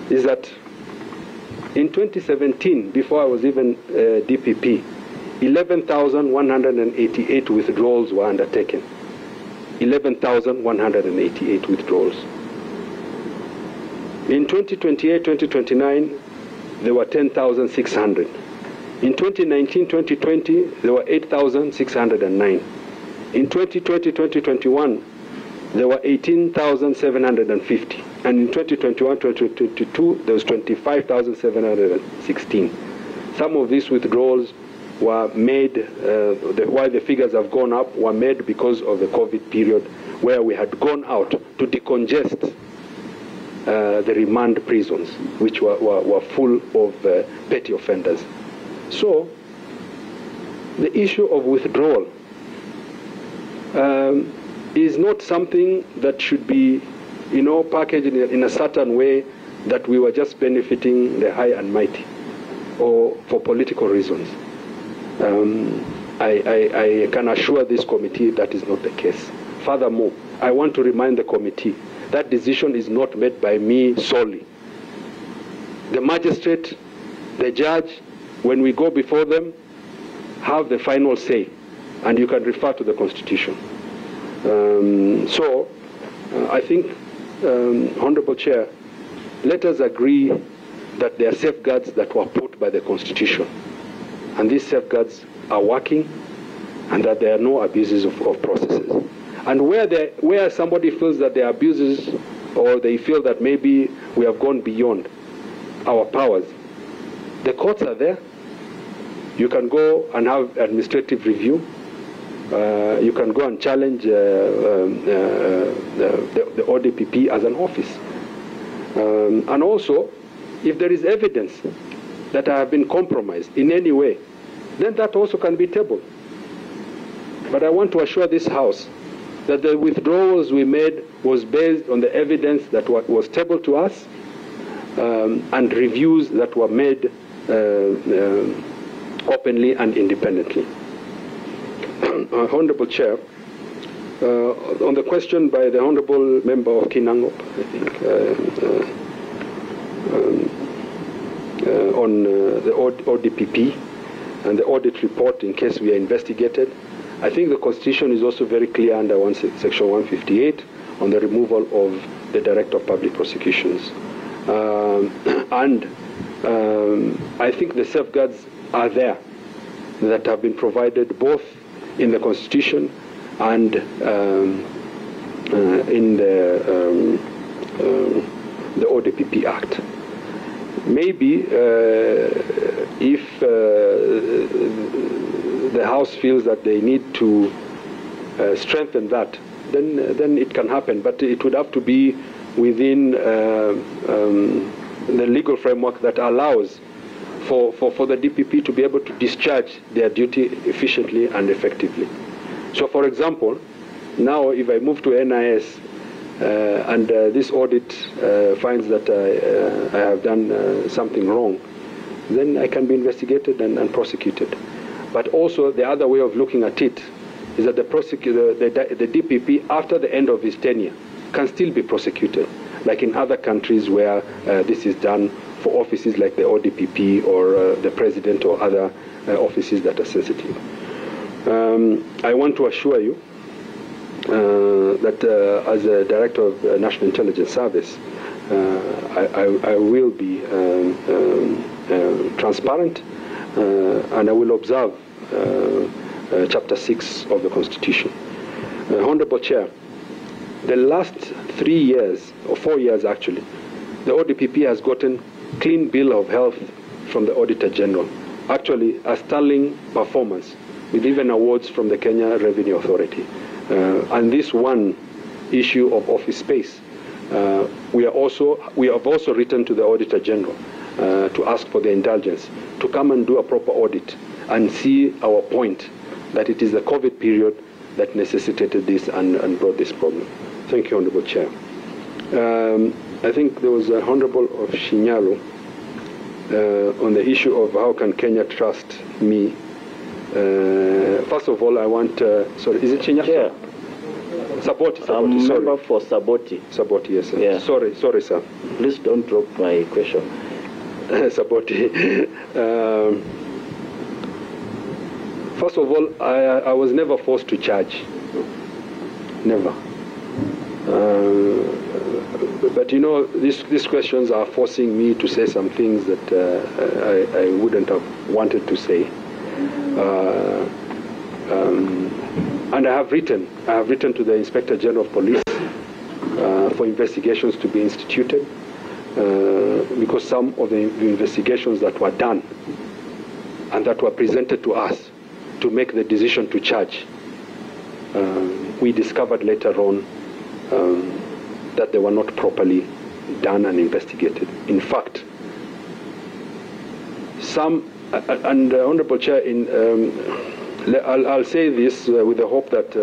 is that in 2017, before I was even DPP, 11,188 withdrawals were undertaken. 11,188 withdrawals. In 2028-2029, there were 10,600. In 2019-2020, there were 8,609. In 2020-2021, there were 18,750. And in 2021-2022, there was 25,716. Some of these withdrawals were made, why the figures have gone up, were made because of the COVID period, where we had gone out to decongest the remand prisons, which were full of petty offenders. So, the issue of withdrawal is not something that should be, packaged in a certain way that we were just benefiting the high and mighty, or for political reasons. I can assure this committee that is not the case. Furthermore, I want to remind the committee that decision is not made by me solely. The magistrate, the judge, when we go before them, have the final say, and you can refer to the Constitution. I think, Honorable Chair, let us agree that there are safeguards that were put by the Constitution, and these safeguards are working, and that there are no abuses of processes. And where somebody feels that there are abuses, or they feel that maybe we have gone beyond our powers, the courts are there. You can go and have administrative review. You can go and challenge the ODPP as an office. And also, if there is evidence that I have been compromised in any way, then that also can be tabled. But I want to assure this House that the withdrawals we made was based on the evidence that was tabled to us, and reviews that were made openly and independently. Honorable Chair, on the question by the Honorable Member of Kinangop, I think, on the ODPP and the audit report in case we are investigated, I think the Constitution is also very clear under Section 158 on the removal of the Director of Public Prosecutions. I think the safeguards are there that have been provided both in the Constitution and in the ODPP Act. Maybe if the House feels that they need to strengthen that, then it can happen. But it would have to be within the legal framework that allows for the DPP to be able to discharge their duty efficiently and effectively. So, for example, now if I move to NIS and this audit finds that I have done something wrong, then I can be investigated and prosecuted. But also the other way of looking at it is that the DPP, after the end of his tenure, can still be prosecuted, like in other countries where this is done for offices like the ODPP or the President or other offices that are sensitive. I want to assure you that as a Director of National Intelligence Service, I will be transparent and I will observe Chapter 6 of the Constitution. Honorable Chair, the last 3 years, or 4 years actually, the ODPP has gotten clean bill of health from the Auditor General. Actually, a sterling performance, with even awards from the Kenya Revenue Authority. And this one issue of office space, we have also written to the Auditor General to ask for the indulgence to come and do a proper audit and see our point that it is the COVID period that necessitated this and brought this problem. Thank you, Honorable Chair. I think there was a Honorable of Shinyalo on the issue of how can Kenya trust me. First of all, I want, sorry, is it Shinyalo? Chair. Saboti, I'm sorry. member for Saboti. Saboti, yes, sir. Yeah. Sorry, sir. Please don't drop my question. Saboti. First of all, I was never forced to charge. Never. But you know, these questions are forcing me to say some things that I wouldn't have wanted to say. And I have written to the Inspector General of Police for investigations to be instituted because some of the investigations that were done and that were presented to us to make the decision to charge, we discovered later on that they were not properly done and investigated. In fact, some, and Honorable Chair, I'll say this with the hope that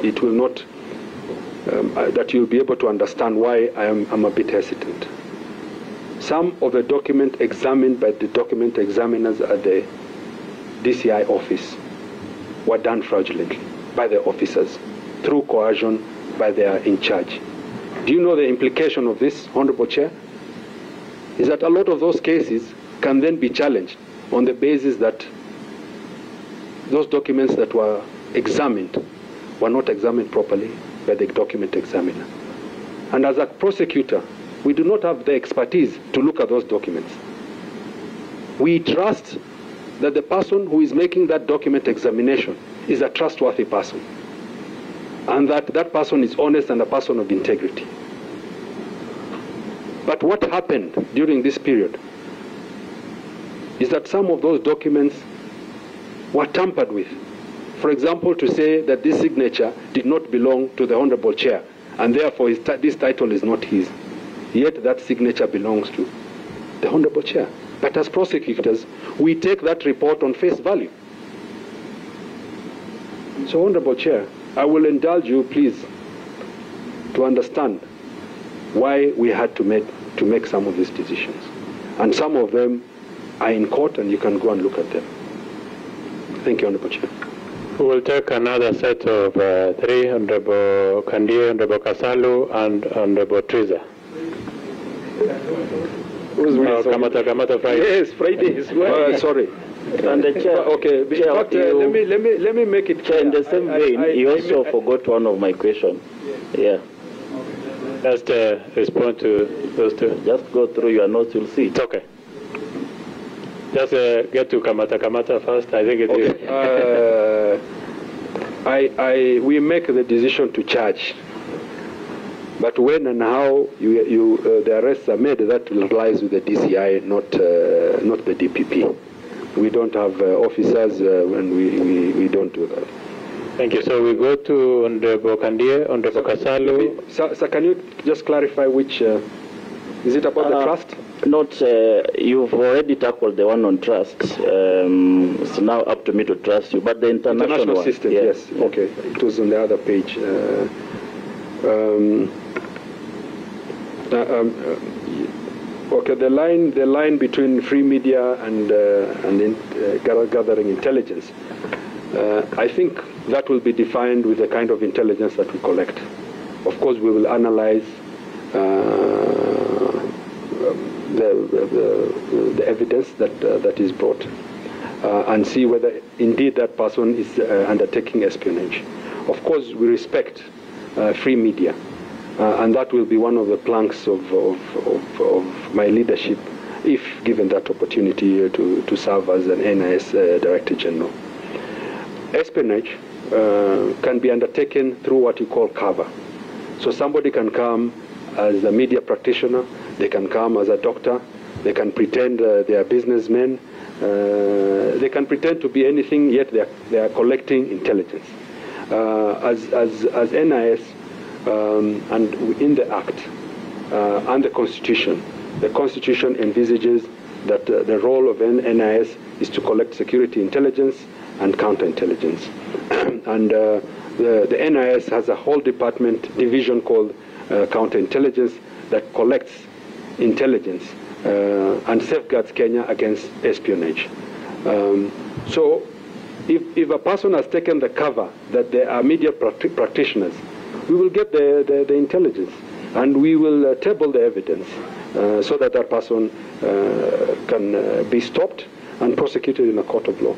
it will not, that you'll be able to understand why I'm a bit hesitant. Some of the document examined by the document examiners at the DCI office were done fraudulently by the officers through coercion by their in charge. Do you know the implication of this, Honorable Chair? Is that a lot of those cases can then be challenged on the basis that those documents that were examined were not examined properly by the document examiner. And as a prosecutor, we do not have the expertise to look at those documents. We trust that the person who is making that document examination is a trustworthy person, and that person is honest and a person of integrity. But what happened during this period is that some of those documents were tampered with. For example, to say that this signature did not belong to the Honorable Chair, and therefore this title is not his. Yet that signature belongs to the Honorable Chair. But as prosecutors, we take that report on face value. So, Honorable Chair, I will indulge you, please, to understand why we had to make some of these decisions. And some of them are in court, and you can go and look at them. Thank you, Honorable Chair. We will take another set of three, Honorable Kandie, Honorable Kasalu, and Honorable Triza. Kamata Friday. Yes, Friday is sorry. And the chair, okay, chair, but, let me make it clear. Chair, in the same vein, you also forgot one of my questions. Yeah. Just respond to those two. Just go through your notes, you'll see. It's okay. Just get to Kamata first. I think it is. We make the decision to charge. But when and how the arrests are made, that lies with the DCI, not the DPP. We don't have officers, and we don't do that. Thank you. So we go to Honorable Kandie, Honorable Kasalu. Sir, can you just clarify which? Is it about the trust? Not. You've already tackled the one on trust. It's now up to me to trust you. But the international one, system, yes. Okay. It was on the other page. Okay, the line between free media and gathering intelligence. I think that will be defined with the kind of intelligence that we collect. Of course, we will analyze the evidence that is brought and see whether indeed that person is undertaking espionage. Of course, we respect free media. And that will be one of the planks of my leadership, if given that opportunity to serve as an NIS Director General. Espionage can be undertaken through what you call cover. So somebody can come as a media practitioner, they can come as a doctor, they can pretend they are businessmen, they can pretend to be anything, yet they are collecting intelligence. As NIS, and in the Act and the Constitution envisages that the role of NIS is to collect security intelligence and counterintelligence. And the NIS has a whole division called counterintelligence that collects intelligence and safeguards Kenya against espionage. So if a person has taken the cover that they are media practitioners, we will get the intelligence and we will table the evidence so that that person can be stopped and prosecuted in a court of law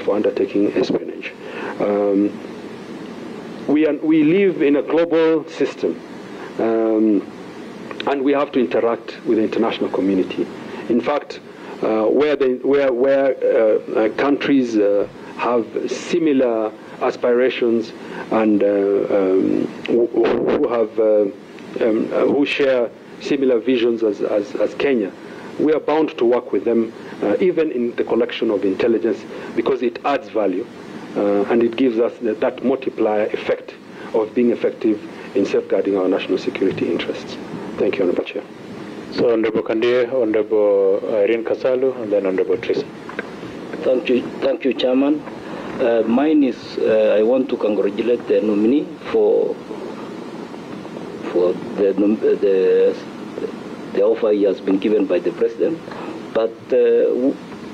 for undertaking espionage. We live in a global system and we have to interact with the international community. In fact, where countries have similar aspirations and who share similar visions as Kenya, we are bound to work with them, even in the collection of intelligence, because it adds value and it gives us that multiplier effect of being effective in safeguarding our national security interests. Thank you, Honorable Chair. So, Honorable Kandie, Honorable Irene Kasalu, and then Honorable Teresa. Thank you, Chairman. Mine is, I want to congratulate the nominee for the offer he has been given by the President. But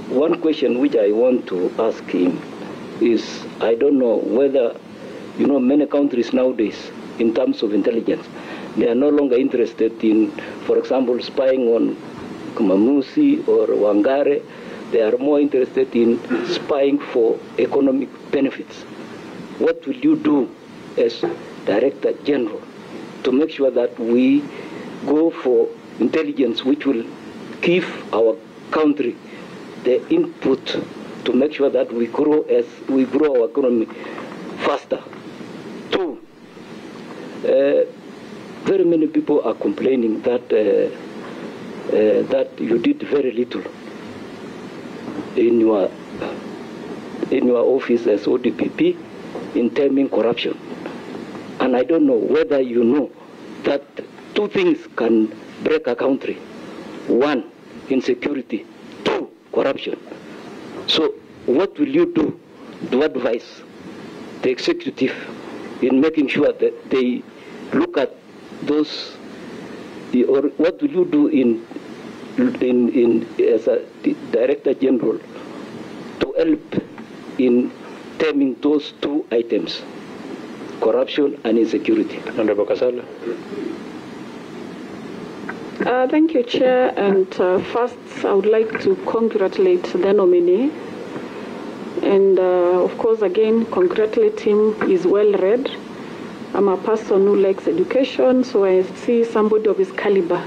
one question which I want to ask him is, I don't know whether, many countries nowadays, in terms of intelligence, they are no longer interested in, for example, spying on Kumamusi or Wangare. They are more interested in spying for economic benefits. What will you do as Director General to make sure that we go for intelligence which will give our country the input to make sure that we grow our economy faster? Two, very many people are complaining that that you did very little in your office as ODPP in taming corruption. And I don't know whether you know that two things can break a country. One, insecurity. Two, corruption. So what will you do to advise the executive in making sure that they look at those, or what will you do as a Director General to help in terming those two items, corruption and insecurity? Honorable Kasala. Thank you, Chair. And first, I would like to congratulate the nominee. And of course, again, congratulate him. He's well read. I'm a person who likes education, so I see somebody of his caliber,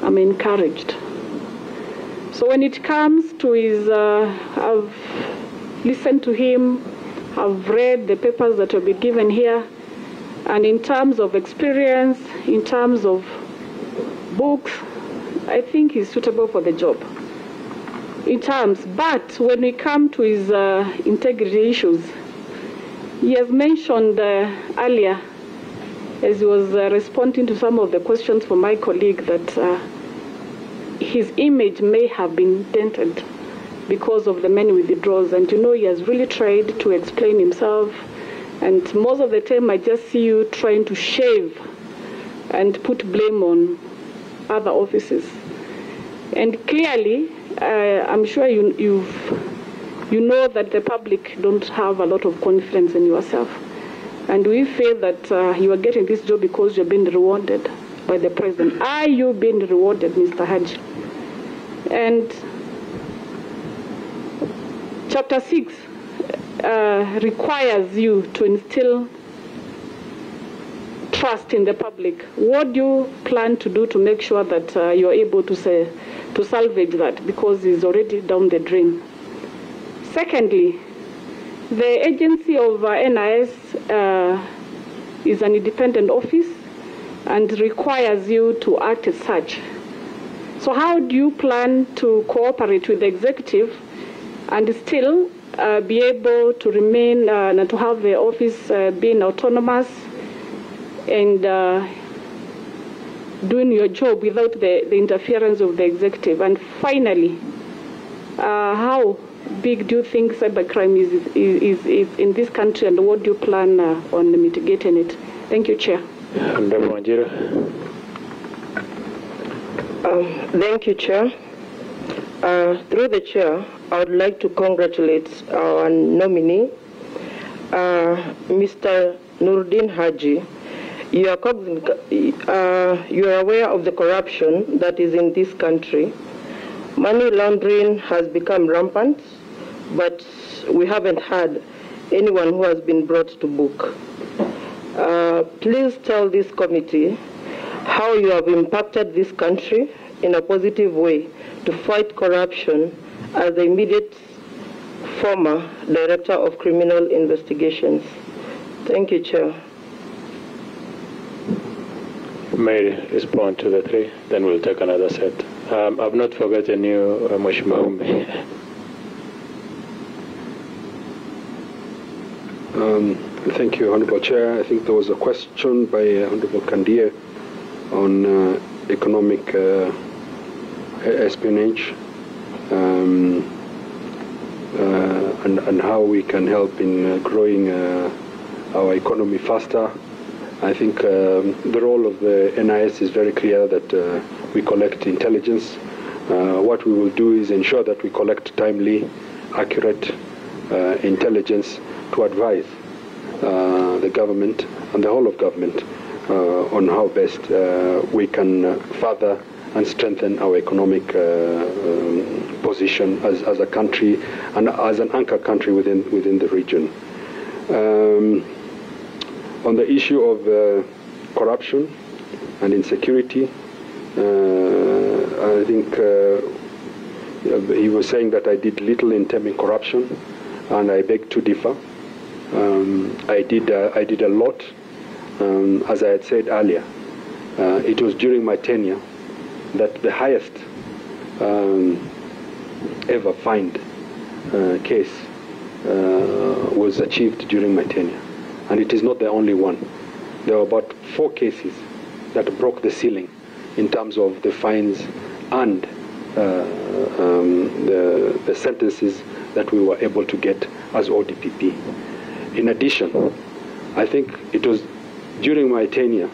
I'm encouraged. So when it comes to his, I've listened to him, I've read the papers that have been given here, and in terms of experience, in terms of books, I think he's suitable for the job. But when we come to his integrity issues, he has mentioned earlier, as he was responding to some of the questions from my colleague, that his image may have been dented because of the many withdrawals. And you know, he has really tried to explain himself. And most of the time, I just see you trying to shave and put blame on other offices. And clearly, I'm sure you know that the public don't have a lot of confidence in yourself. And we feel that you are getting this job because you're being rewarded by the president. Are you being rewarded, Mr. Haji? And Chapter 6 requires you to instill trust in the public. What do you plan to do to make sure that you're able to salvage that, because it's already down the drain? Secondly, the agency of NIS is an independent office and requires you to act as such. So how do you plan to cooperate with the executive and still be able to remain and to have the office being autonomous and doing your job without the interference of the executive? And finally, how big do you think cybercrime is in this country, and what do you plan on mitigating it? Thank you, Chair. Thank you, Chair. Through the Chair, I would like to congratulate our nominee, Mr. Noordin Haji. You are aware of the corruption that is in this country. Money laundering has become rampant, but we haven't had anyone who has been brought to book. Please tell this committee how you have impacted this country in a positive way to fight corruption as the immediate former Director of Criminal Investigations. Thank you, Chair. May respond to the three, then we'll take another set. I've not forgotten you, Mheshimiwa Umbe. Thank you, Honorable Chair. I think there was a question by Honorable Kandia on economic espionage and how we can help in growing our economy faster. I think the role of the NIS is very clear, that we collect intelligence. What we will do is ensure that we collect timely, accurate intelligence to advise the government and the whole of government on how best we can further and strengthen our economic position as a country and as an anchor country within the region. On the issue of corruption and insecurity, I think he was saying that I did little in terming corruption, and I beg to differ. I did a lot. As I had said earlier, it was during my tenure that the highest ever fined case was achieved during my tenure. And it is not the only one. There were about 4 cases that broke the ceiling in terms of the fines and the sentences that we were able to get as ODPP. In addition, I think it was during my tenure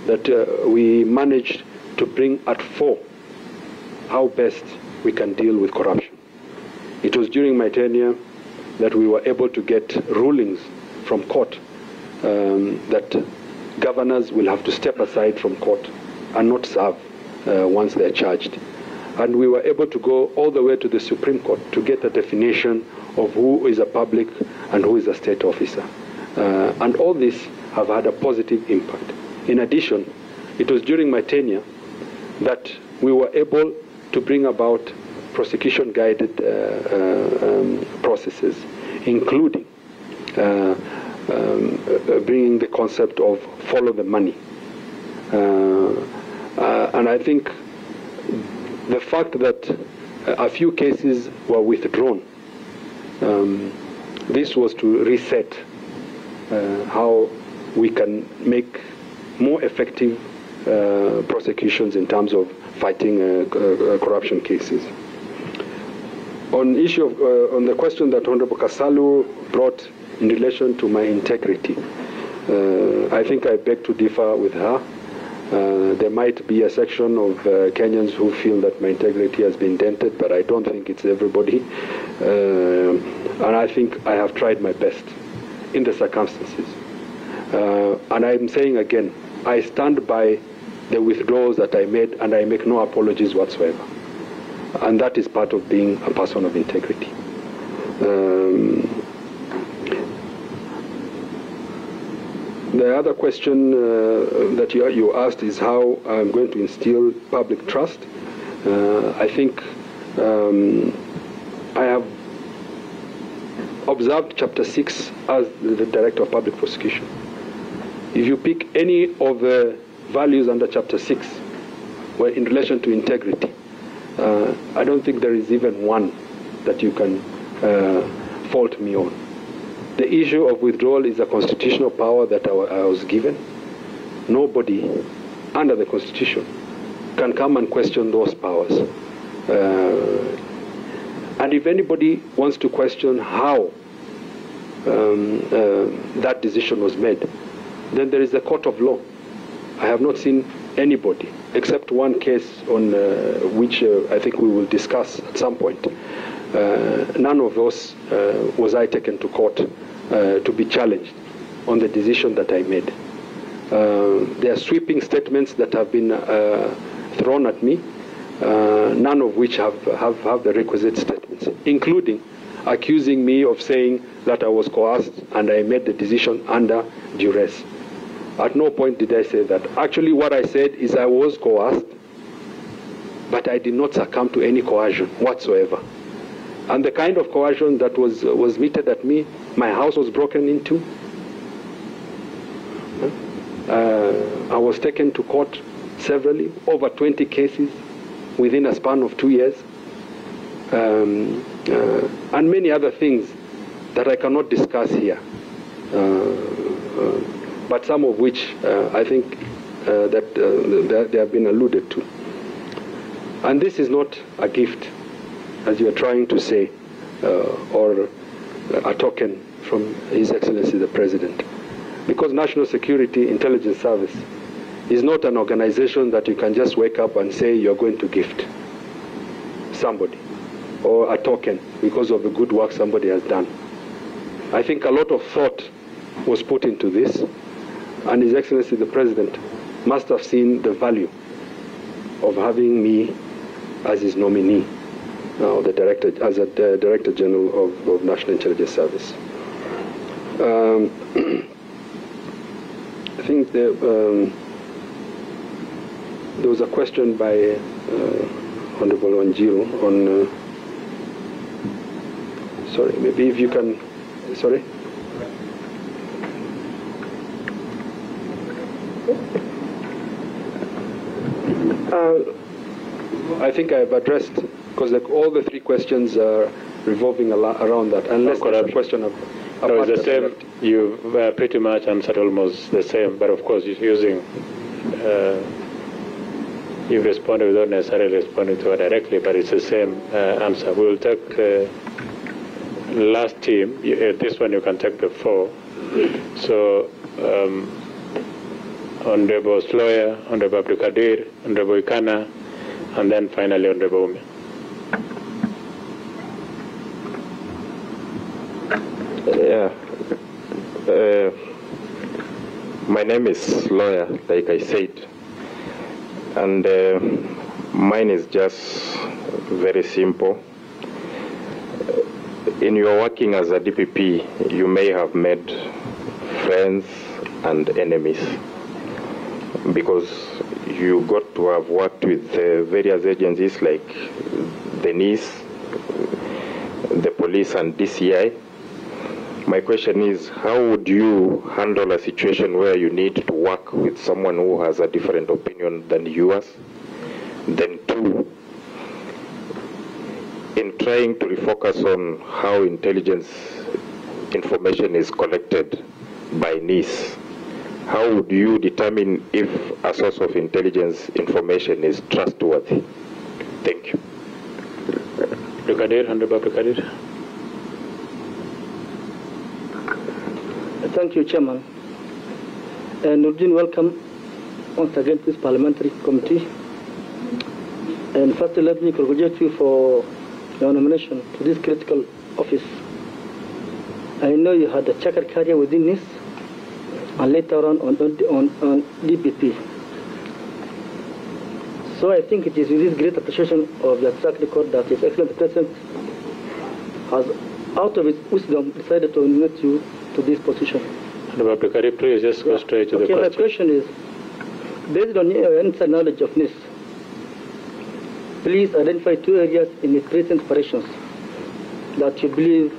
that we managed to bring at fore how best we can deal with corruption. It was during my tenure that we were able to get rulings from court that governors will have to step aside from court and not serve once they're charged. And we were able to go all the way to the Supreme Court to get a definition of who is a public and who is a state officer. And all this have had a positive impact. In addition, it was during my tenure that we were able to bring about prosecution-guided processes, including bringing the concept of follow the money. And I think the fact that a few cases were withdrawn, this was to reset how we can make more effective prosecutions in terms of fighting corruption cases. On issue of, on the question that Honorable Kasalu brought in relation to my integrity, I think I beg to differ with her. There might be a section of Kenyans who feel that my integrity has been dented, but I don't think it's everybody. And I think I have tried my best in the circumstances. And I'm saying again, I stand by the withdrawals that I made, and I make no apologies whatsoever. And that is part of being a person of integrity. The other question that you asked is how I'm going to instill public trust. I think I have observed Chapter 6 as the Director of Public Prosecution. If you pick any of the values under Chapter 6 were in relation to integrity, I don't think there is even one that you can fault me on. The issue of withdrawal is a constitutional power that I was given. Nobody under the Constitution can come and question those powers. And if anybody wants to question how that decision was made, then there is a court of law. I have not seen anybody, except one case on which I think we will discuss at some point. None of those was I taken to court to be challenged on the decision that I made. There are sweeping statements that have been thrown at me, none of which have the requisite statements, including accusing me of saying that I was coerced and I made the decision under duress. At no point did I say that. Actually, what I said is I was coerced, but I did not succumb to any coercion whatsoever. And the kind of coercion that was meted at me, my house was broken into. I was taken to court severally, over 20 cases within a span of 2 years, and many other things that I cannot discuss here, but some of which I think that they have been alluded to. And this is not a gift, as you are trying to say, or a token from His Excellency the President. Because National Security Intelligence Service is not an organization that you can just wake up and say you're going to gift somebody, or a token because of the good work somebody has done. I think a lot of thought was put into this, and His Excellency the President must have seen the value of having me as his nominee, the director, as a Director General of National Intelligence Service. I think there was a question by Honorable Wanjiru on, sorry, maybe if you can, sorry? I think I've addressed, because like all the three questions are revolving around that, unless there's a question of... No, it's the same. You've pretty much answered almost the same, but of course you're using, you've responded without necessarily responding to her directly, but it's the same answer. We will take last team. This one you can take the four. So, Honorable Sloya, Honorable Abdulkadir, Honorable Ikana, and then finally Honorable Ume. Yeah. My name is Lawyer, like I said, and mine is just very simple. In your working as a DPP, you may have made friends and enemies because you got to have worked with various agencies like the NIS, the police and DCI. My question is, how would you handle a situation where you need to work with someone who has a different opinion than yours? Then two, in trying to refocus on how intelligence information is collected by NIS, how would you determine if a source of intelligence information is trustworthy? Thank you. Brigadier, Honorable Brigadier. Thank you, Chairman. And Noordin, welcome once again to this parliamentary committee. And firstly, let me congratulate you for your nomination to this critical office. I know you had a checkered career within NIS and later on DPP. So I think it is with this great appreciation of the track record that His Excellency President has, out of his wisdom, decided to nominate you to this position. Honorable Brigadier, please just go straight to the question. My question is, based on your inside knowledge of NIS, please identify 2 areas in its recent operations that you believe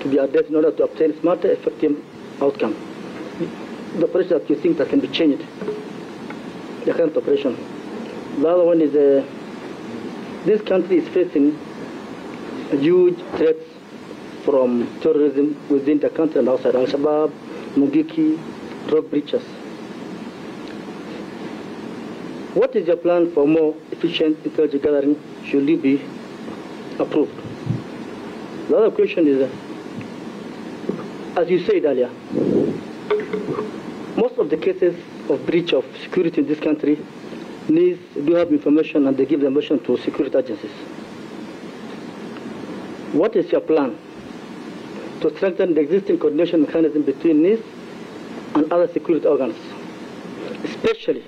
to be addressed in order to obtain smarter, effective outcome. The operation that you think that can be changed, the current operation. The other one is this country is facing huge threats from terrorism within the country and outside. Al-Shabaab, Mugiki, drug breaches. What is your plan for more efficient intelligence gathering should you be approved? The other question is, as you said earlier, most of the cases of breach of security in this country do have information and they give the information to security agencies. What is your plan to strengthen the existing coordination mechanism between NIS and other security organs, especially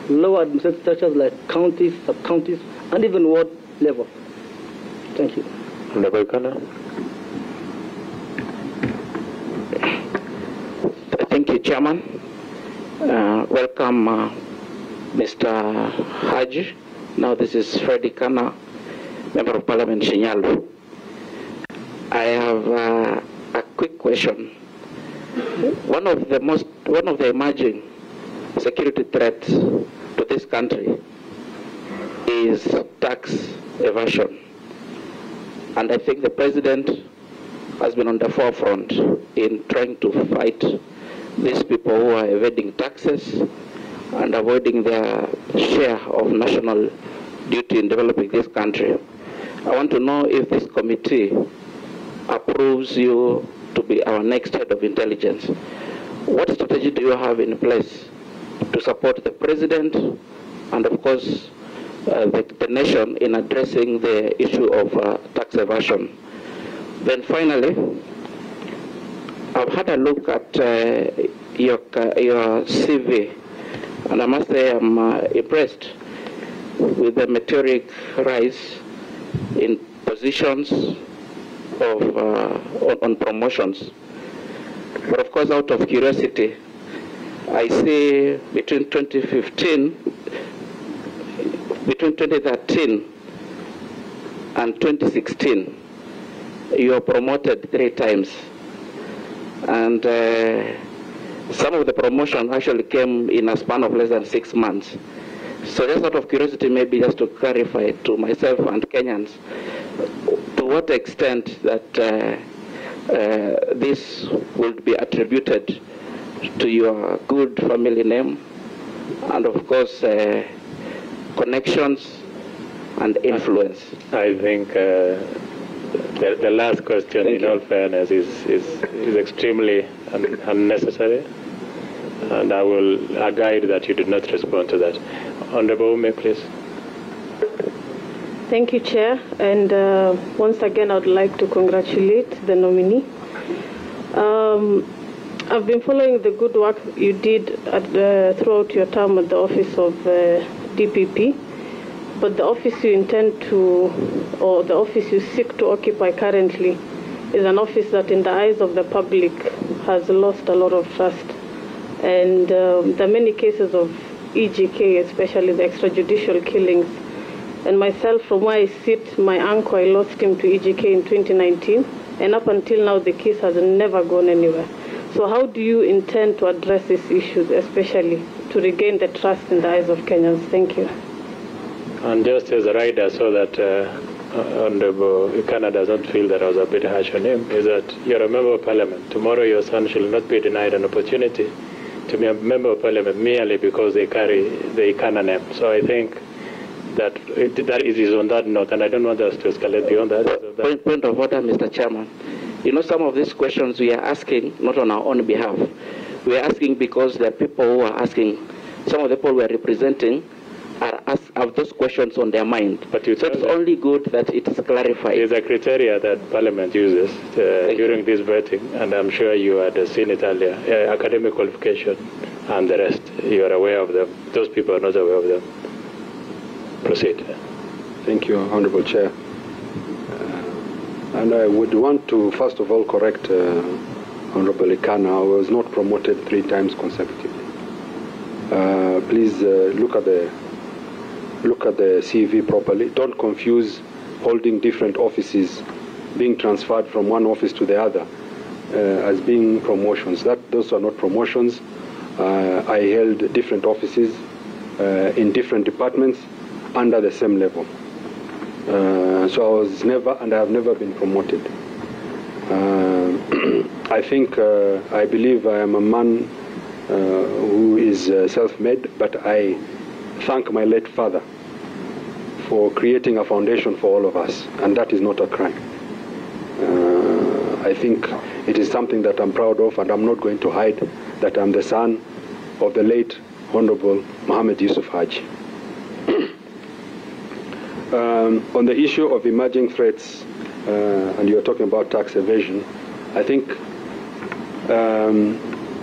lower administrative structures like counties, sub-counties, and even ward level? Thank you. Honorable Kana. Thank you, Chairman. Welcome, Mr. Haji. Now this is Freddy Kana, Member of Parliament, Shinyalu. I have a quick question. One of the emerging security threats to this country is tax evasion. And I think the President has been on the forefront in trying to fight these people who are evading taxes and avoiding their share of national duty in developing this country. I want to know if this committee approves you to be our next head of intelligence. What strategy do you have in place to support the President and, of course, the nation in addressing the issue of tax evasion? Then finally, I've had a look at your CV, and I must say I'm impressed with the meteoric rise in positions on promotions. But of course, out of curiosity, I see between 2013 and 2016, you were promoted 3 times. And some of the promotion actually came in a span of less than 6 months. So just out of curiosity, maybe just to clarify to myself and Kenyans, to what extent that this would be attributed to your good family name and, of course, connections and influence. I think the last question, in all fairness, is extremely unnecessary, and I will guide that you did not respond to that. Honorable Ume, please. Thank you, Chair. And once again, I would like to congratulate the nominee I've been following the good work you did throughout your term at the office of DPP, but the office you intend to, or the office you seek to occupy currently, is an office that in the eyes of the public has lost a lot of trust. And there are many cases of EGK, especially the extrajudicial killings. And myself, from where I sit, my uncle, I lost him to EGK in 2019, and up until now the case has never gone anywhere. So how do you intend to address these issues, especially to regain the trust in the eyes of Kenyans? Thank you. And just as a rider, so that Honorable Ikana doesn't feel that I was a bit harsh on him, is that you're a member of parliament. Tomorrow your son shall not be denied an opportunity to be a member of parliament merely because they carry the Ikana name. So I think that that is on that note, and I don't want us to escalate beyond that. So Point of order, Mr. Chairman. You know, some of these questions we are asking not on our own behalf. We are asking because the people who are asking, some of the people we are representing, have those questions on their mind. But so it's only good that it is clarified. There's a criteria that Parliament uses during this vetting, and I'm sure you had seen it earlier. Academic qualification and the rest. You are aware of them. Those people are not aware of them. Proceed. Thank you, Honorable Chair. And I would want to, first of all, correct Honorable Ikana. I was not promoted 3 times consecutively. Please look at the CV properly. Don't confuse holding different offices, being transferred from one office to the other, as being promotions. Those are not promotions. I held different offices in different departments under the same level. So I was never, and I have never been promoted. I think, I believe I am a man who is self-made, but I thank my late father for creating a foundation for all of us, and that is not a crime. I think it is something that I'm proud of, and I'm not going to hide that I'm the son of the late Honorable Mohammed Yusuf Haji. On the issue of emerging threats, and you're talking about tax evasion, I think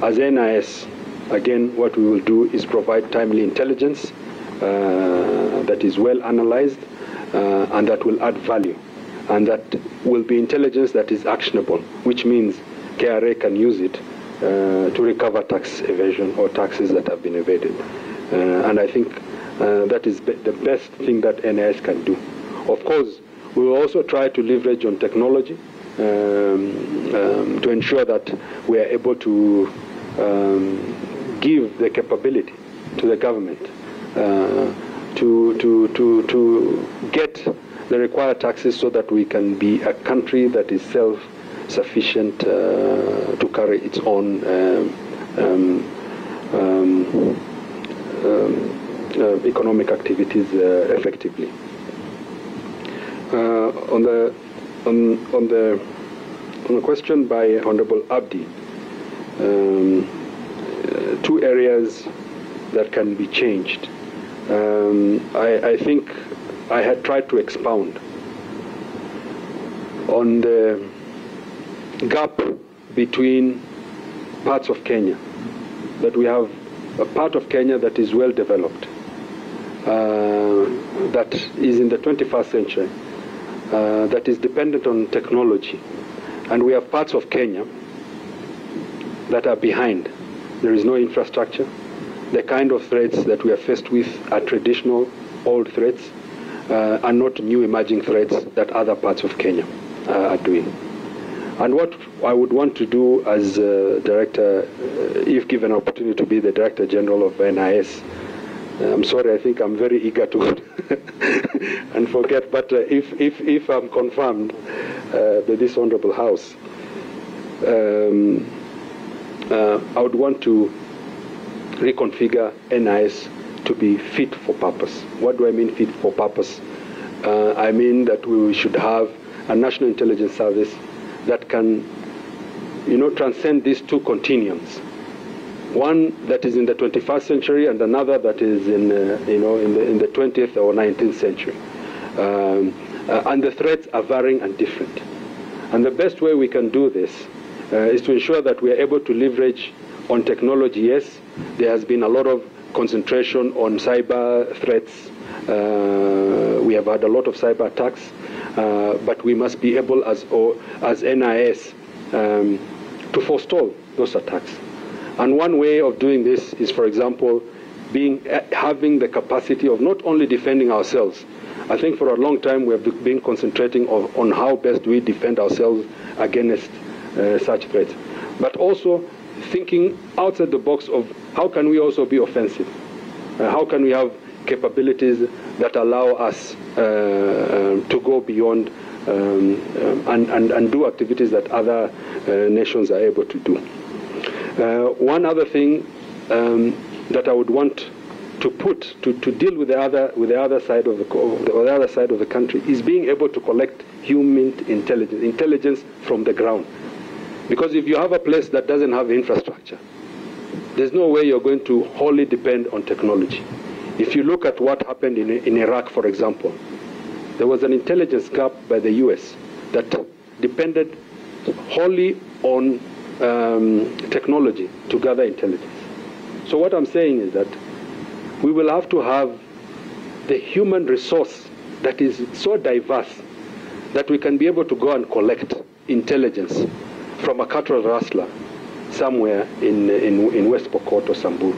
as NIS, again, what we will do is provide timely intelligence that is well analyzed and that will add value, and that will be intelligence that is actionable, which means KRA can use it to recover tax evasion or taxes that have been evaded. And I think that is the best thing that NIS can do. Of course, we will also try to leverage on technology to ensure that we are able to give the capability to the government to get the required taxes so that we can be a country that is self-sufficient to carry its own economic activities effectively. On the question by Honorable Abdi, 2 areas that can be changed. I think I had tried to expound on the gap between parts of Kenya, that we have a part of Kenya that is well developed, that is in the 21st century, that is dependent on technology, and we have parts of Kenya that are behind. There is no infrastructure. The kind of threats that we are faced with are traditional, old threats, and not new emerging threats that other parts of Kenya are doing. And what I would want to do as director, if given an opportunity to be the Director General of NIS, I'm sorry, I think I'm very eager to and forget, but if I'm confirmed by this Honorable House, I would want to reconfigure NIS to be fit for purpose. What do I mean fit for purpose? I mean that we should have a National Intelligence Service that can, transcend these 2 continuums. One that is in the 21st century and another that is in the 20th or 19th century. And the threats are varying and different. And the best way we can do this is to ensure that we are able to leverage on technology. Yes, there has been a lot of concentration on cyber threats. We have had a lot of cyber attacks, but we must be able as NIS to forestall those attacks. And one way of doing this is, for example, having the capacity of not only defending ourselves. I think for a long time we have been concentrating on how best we defend ourselves against such threats, but also thinking outside the box of how can we also be offensive? How can we have capabilities that allow us to go beyond and do activities that other nations are able to do? One other thing that I would want to put to deal with the other side of the country is being able to collect human intelligence from the ground. Because if you have a place that doesn't have infrastructure, there's no way you're going to wholly depend on technology. If you look at what happened in Iraq, for example, there was an intelligence gap by the US that depended wholly on technology to gather intelligence. So what I'm saying is that we will have to have the human resource that is so diverse that we can be able to go and collect intelligence from a cattle rustler somewhere in West Pokot or Samburu.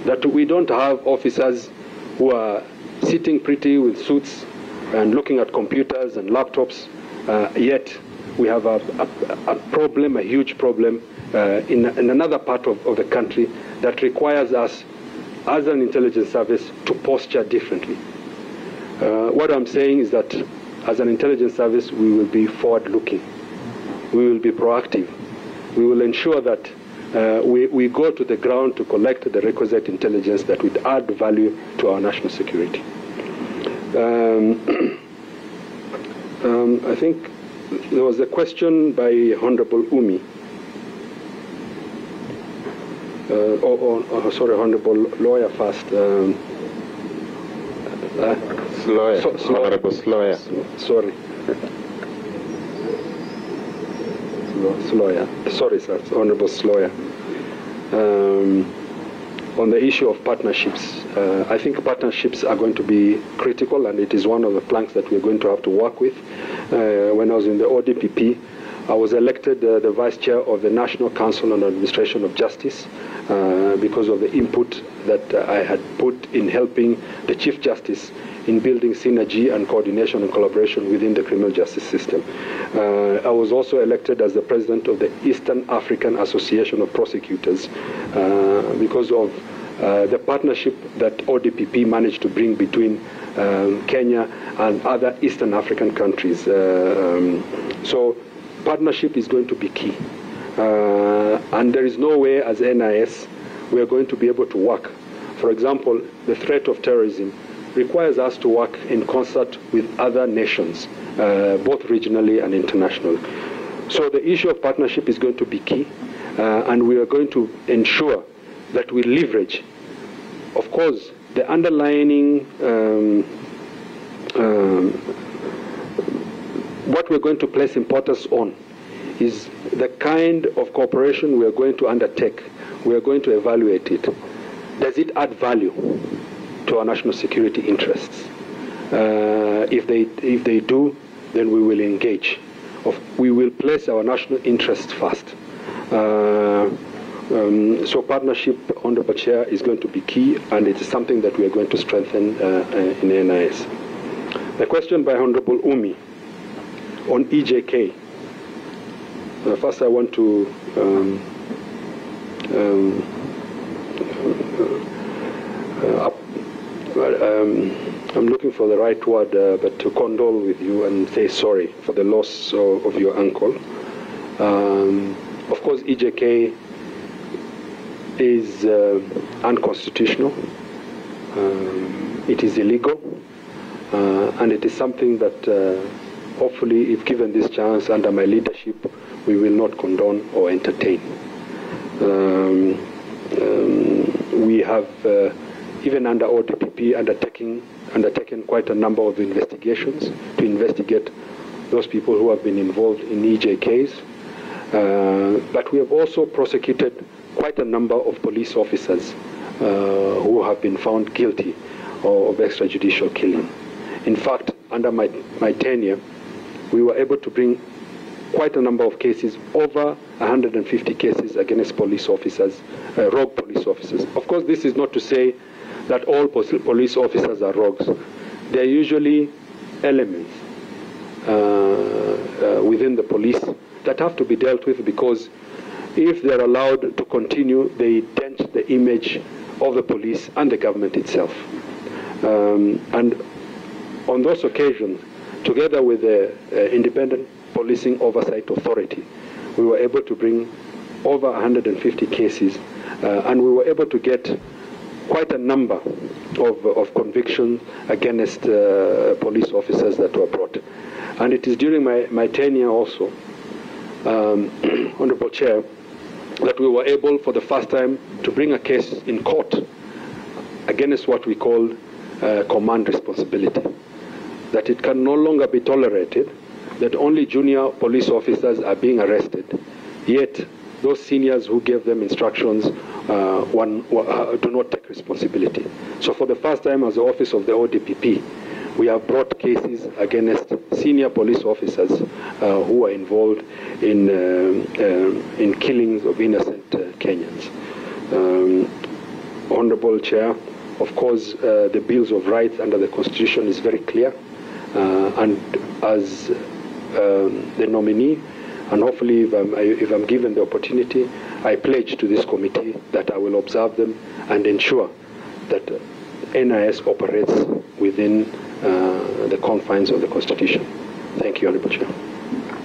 That we don't have officers who are sitting pretty with suits and looking at computers and laptops, yet we have a problem, a huge problem in another part of the country that requires us as an intelligence service to posture differently. What I'm saying is that as an intelligence service, we will be forward-looking. We will be proactive. We will ensure that we go to the ground to collect the requisite intelligence that would add value to our national security. I think there was a question by Honorable Umi. Sorry, Honorable Lawyer first. Honorable Sloya. Sorry. Sloya. Sorry, sir. Honorable Sloya. On the issue of partnerships, I think partnerships are going to be critical, and it is one of the planks that we're going to have to work with. When I was in the ODPP, I was elected the Vice Chair of the National Council on Administration of Justice because of the input that I had put in helping the Chief Justice in building synergy and coordination and collaboration within the criminal justice system. I was also elected as the President of the Eastern African Association of Prosecutors because of the partnership that ODPP managed to bring between Kenya and other Eastern African countries. So partnership is going to be key. And there is no way as NIS we are going to be able to work. For example, the threat of terrorism requires us to work in concert with other nations, both regionally and internationally. So the issue of partnership is going to be key, and we are going to ensure that we leverage, of course, the underlying what we're going to place importance on is the kind of cooperation we are going to undertake. We are going to evaluate it. Does it add value to our national security interests? If they do, then we will engage. We will place our national interests first. So partnership, Honorable Chair, is going to be key, and it is something that we are going to strengthen in NIS. The question by Honorable Umi on EJK. First, I want to I'm looking for the right word, but to condole with you and say sorry for the loss of your uncle. Of course, EJK is unconstitutional. It is illegal, and it is something that hopefully, if given this chance under my leadership, we will not condone or entertain. We have, even under ODPP, undertaken quite a number of investigations to investigate those people who have been involved in EJKs. But we have also prosecuted quite a number of police officers who have been found guilty of extrajudicial killing. In fact, under my tenure, we were able to bring quite a number of cases, over 150 cases against police officers, rogue police officers. Of course, this is not to say that all police officers are rogues. There are usually elements within the police that have to be dealt with, because if they're allowed to continue, they dent the image of the police and the government itself. And on those occasions, together with the Independent Policing Oversight Authority, we were able to bring over 150 cases, and we were able to get quite a number of convictions against police officers that were brought. And it is during my tenure also, Honorable Chair, that we were able for the first time to bring a case in court against what we call command responsibility. That it can no longer be tolerated that only junior police officers are being arrested, yet those seniors who gave them instructions do not take responsibility. So for the first time as the Office of the ODPP, we have brought cases against senior police officers who are involved in killings of innocent Kenyans. Honorable Chair, of course, the Bills of Rights under the Constitution is very clear, and as the nominee, and hopefully if I'm given the opportunity, I pledge to this committee that I will observe them and ensure that NIS operates within the confines of the Constitution. Thank you, Honorable Chair.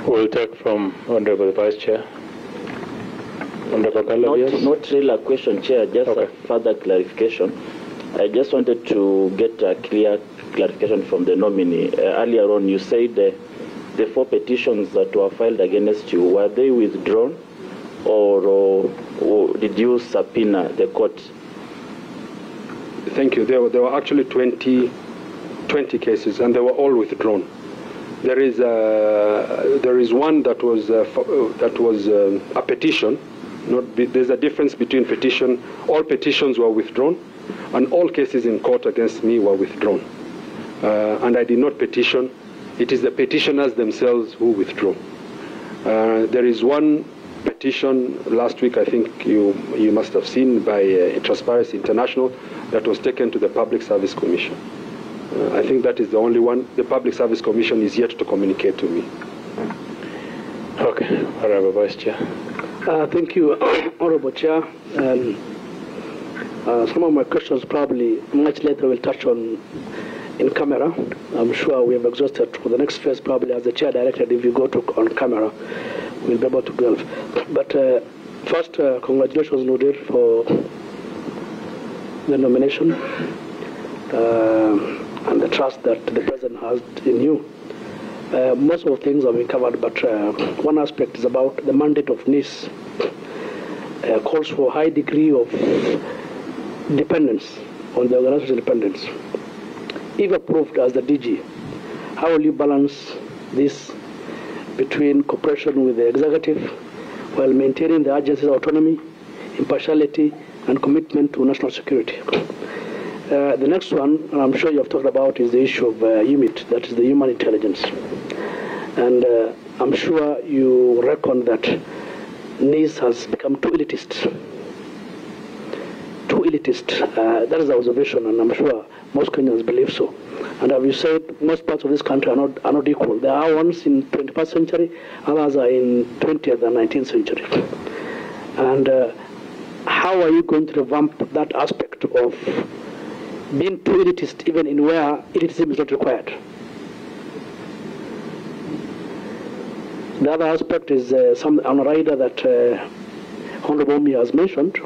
We'll take from Honorable Vice Chair. Honorable Kalabias? Not really a question, Chair, just a further clarification. I just wanted to get a clear clarification from the nominee. Earlier on, you said the 4 petitions that were filed against you, were they withdrawn, or did you subpoena the court? Thank you. There were actually 20 cases, and they were all withdrawn. There is one that was a petition. There's a difference between petition. All petitions were withdrawn, and all cases in court against me were withdrawn. And I did not petition. It is the petitioners themselves who withdraw. There is one petition last week, I think you must have seen, by Transparency International, that was taken to the Public Service Commission. I think that is the only one. The Public Service Commission is yet to communicate to me. Okay, Honorable Vice Chair. Thank you, Honorable Chair. Some of my questions probably much later will touch on in camera. I'm sure we have exhausted for the next phase, probably as the Chair directed, if you go to on camera, we'll be able to delve. But first, congratulations, Noordin, for the nomination and the trust that the President has in you. Most of the things have been covered, but one aspect is about the mandate of NIS. Calls for a high degree of dependence on the organization's independence. If approved as the DG, how will you balance this between cooperation with the executive while maintaining the agency's autonomy, impartiality, and commitment to national security? The next one, and I'm sure you have talked about, is the issue of HUMIT, that is the human intelligence. And I'm sure you reckon that NIS has become too elitist. That is the observation, and I'm sure most Kenyans believe so. And as you said, most parts of this country are not equal. There are ones in 21st century, others are in 20th and 19th century. And how are you going to revamp that aspect of being too elitist, even in where elitism is not required? The other aspect is on a rider that Honorable Omi has mentioned.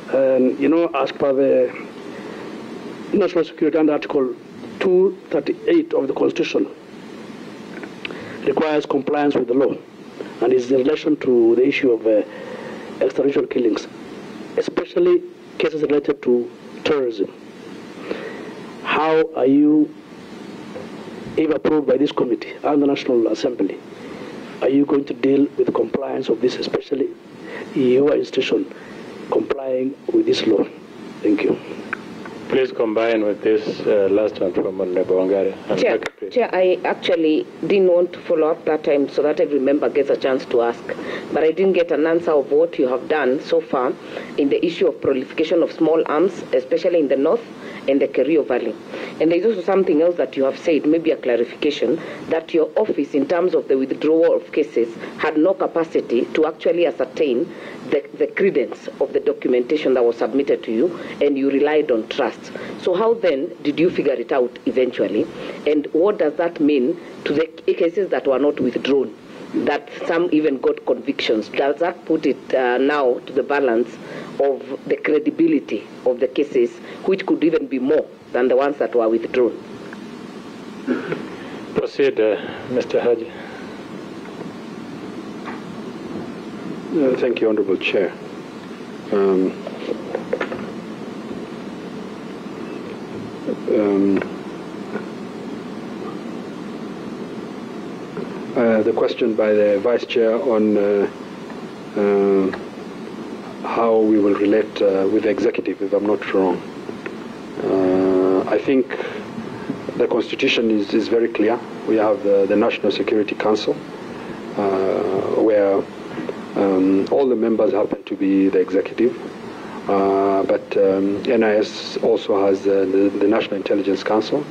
As per the national security under Article 238 of the Constitution, requires compliance with the law, and is in relation to the issue of extrajudicial killings, especially cases related to terrorism. How are you, if approved by this committee and the National Assembly, are you going to deal with the compliance of this, especially your institution complying with this law? Thank you. Please combine with this last one from Honorable Wangari. Chair, I actually didn't want to follow up that time so that every member gets a chance to ask. But I didn't get an answer of what you have done so far in the issue of proliferation of small arms, especially in the north and the Kerio Valley. And there's also something else that you have said, maybe a clarification, that your office, in terms of the withdrawal of cases, had no capacity to actually ascertain the credence of the documentation that was submitted to you, and you relied on trust. So how then did you figure it out eventually? And what does that mean to the cases that were not withdrawn, that some even got convictions? Does that put it now to the balance of the credibility of the cases, which could even be more than the ones that were withdrawn? Proceed, Mr. Haji. Thank you, Honorable Chair. The question by the Vice Chair on how we will relate with the executive, if I'm not wrong. I think the Constitution is very clear. We have the National Security Council, where all the members happen to be the executive, but NIS also has the National Intelligence Council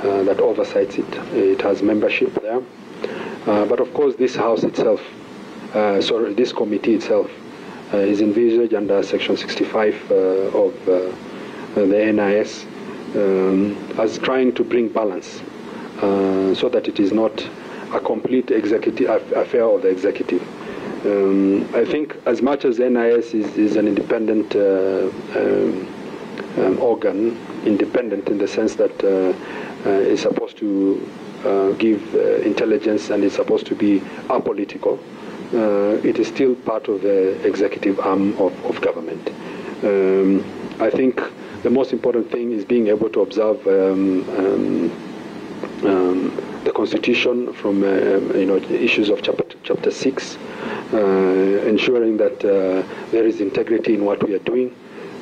that oversights it. It has membership there. But of course, this House itself, this committee itself, is envisaged under Section 65 of the NIS as trying to bring balance so that it is not a complete executive affair of the executive. I think as much as NIS is an independent organ, independent in the sense that it's supposed to give intelligence and is supposed to be apolitical, it is still part of the executive arm of government. I think the most important thing is being able to observe the Constitution from issues of chapter 6, ensuring that there is integrity in what we are doing,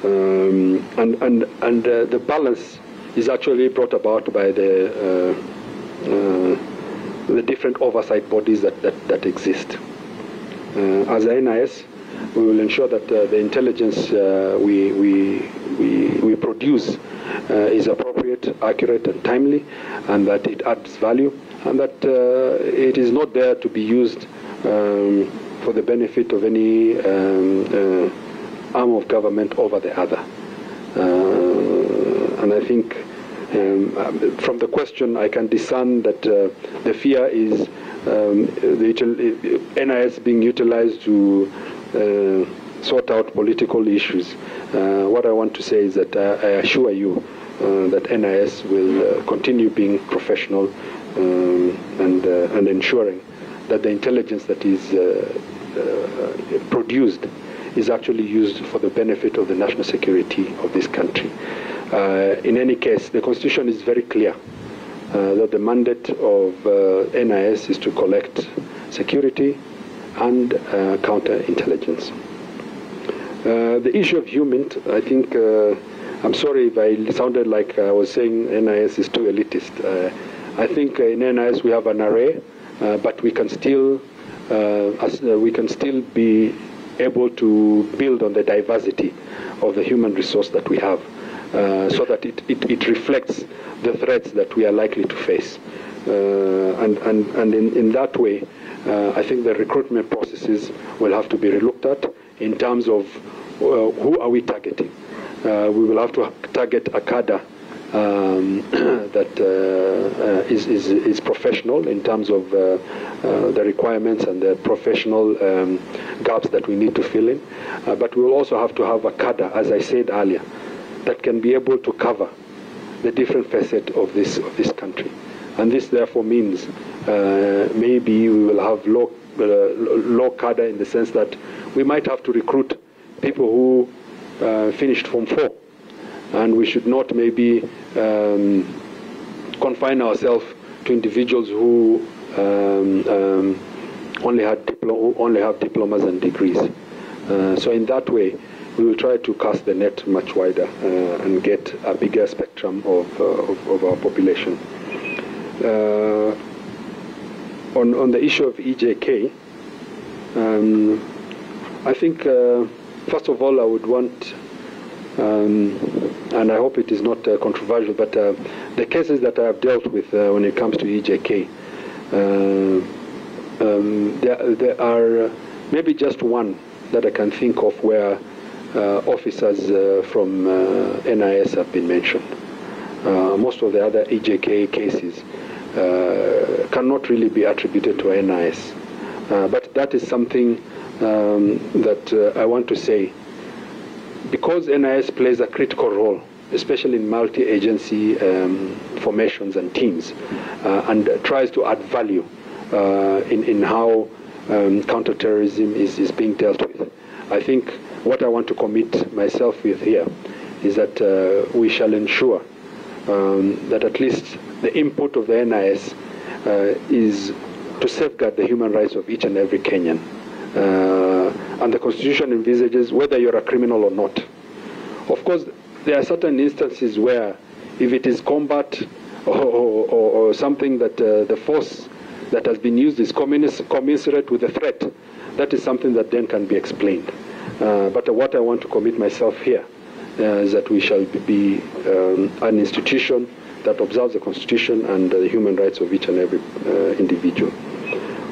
and the balance is actually brought about by the different oversight bodies that exist. As a NIS, we will ensure that the intelligence we produce is appropriate, accurate, and timely, and that it adds value, and that it is not there to be used for the benefit of any arm of government over the other. And I think from the question, I can discern that the fear is the NIS being utilized to sort out political issues. What I want to say is that I assure you that NIS will continue being professional and ensuring that the intelligence that is produced is actually used for the benefit of the national security of this country. In any case, the Constitution is very clear that the mandate of NIS is to collect security and counterintelligence. The issue of HUMINT, I think, I'm sorry if I sounded like I was saying NIS is too elitist. I think in NIS we have an array, but we can still be able to build on the diversity of the human resource that we have, so that it reflects the threats that we are likely to face. And in that way, I think the recruitment processes will have to be relooked at in terms of who are we targeting. We will have to target a cadre that is professional in terms of the requirements and the professional gaps that we need to fill in. But we will also have to have a cadre, as I said earlier, that can be able to cover the different facets of this country. And this therefore means maybe we will have low cadre in the sense that we might have to recruit people who finished Form 4, and we should not maybe confine ourselves to individuals who only have diplomas and degrees. So in that way, we will try to cast the net much wider and get a bigger spectrum of our population. On the issue of EJK, I think, first of all, I would want, and I hope it is not controversial, but the cases that I have dealt with when it comes to EJK, there are maybe just one that I can think of where officers from NIS have been mentioned. Most of the other EJK cases cannot really be attributed to NIS. But that is something that I want to say. Because NIS plays a critical role, especially in multi-agency formations and teams, and tries to add value in how counterterrorism is being dealt with. I think what I want to commit myself with here is that we shall ensure that at least the input of the NIS is to safeguard the human rights of each and every Kenyan. And the Constitution envisages whether you're a criminal or not. Of course, there are certain instances where if it is combat or something that the force that has been used is commensurate with the threat, that is something that then can be explained. But what I want to commit myself here is that we shall be an institution that observes the Constitution and the human rights of each and every individual.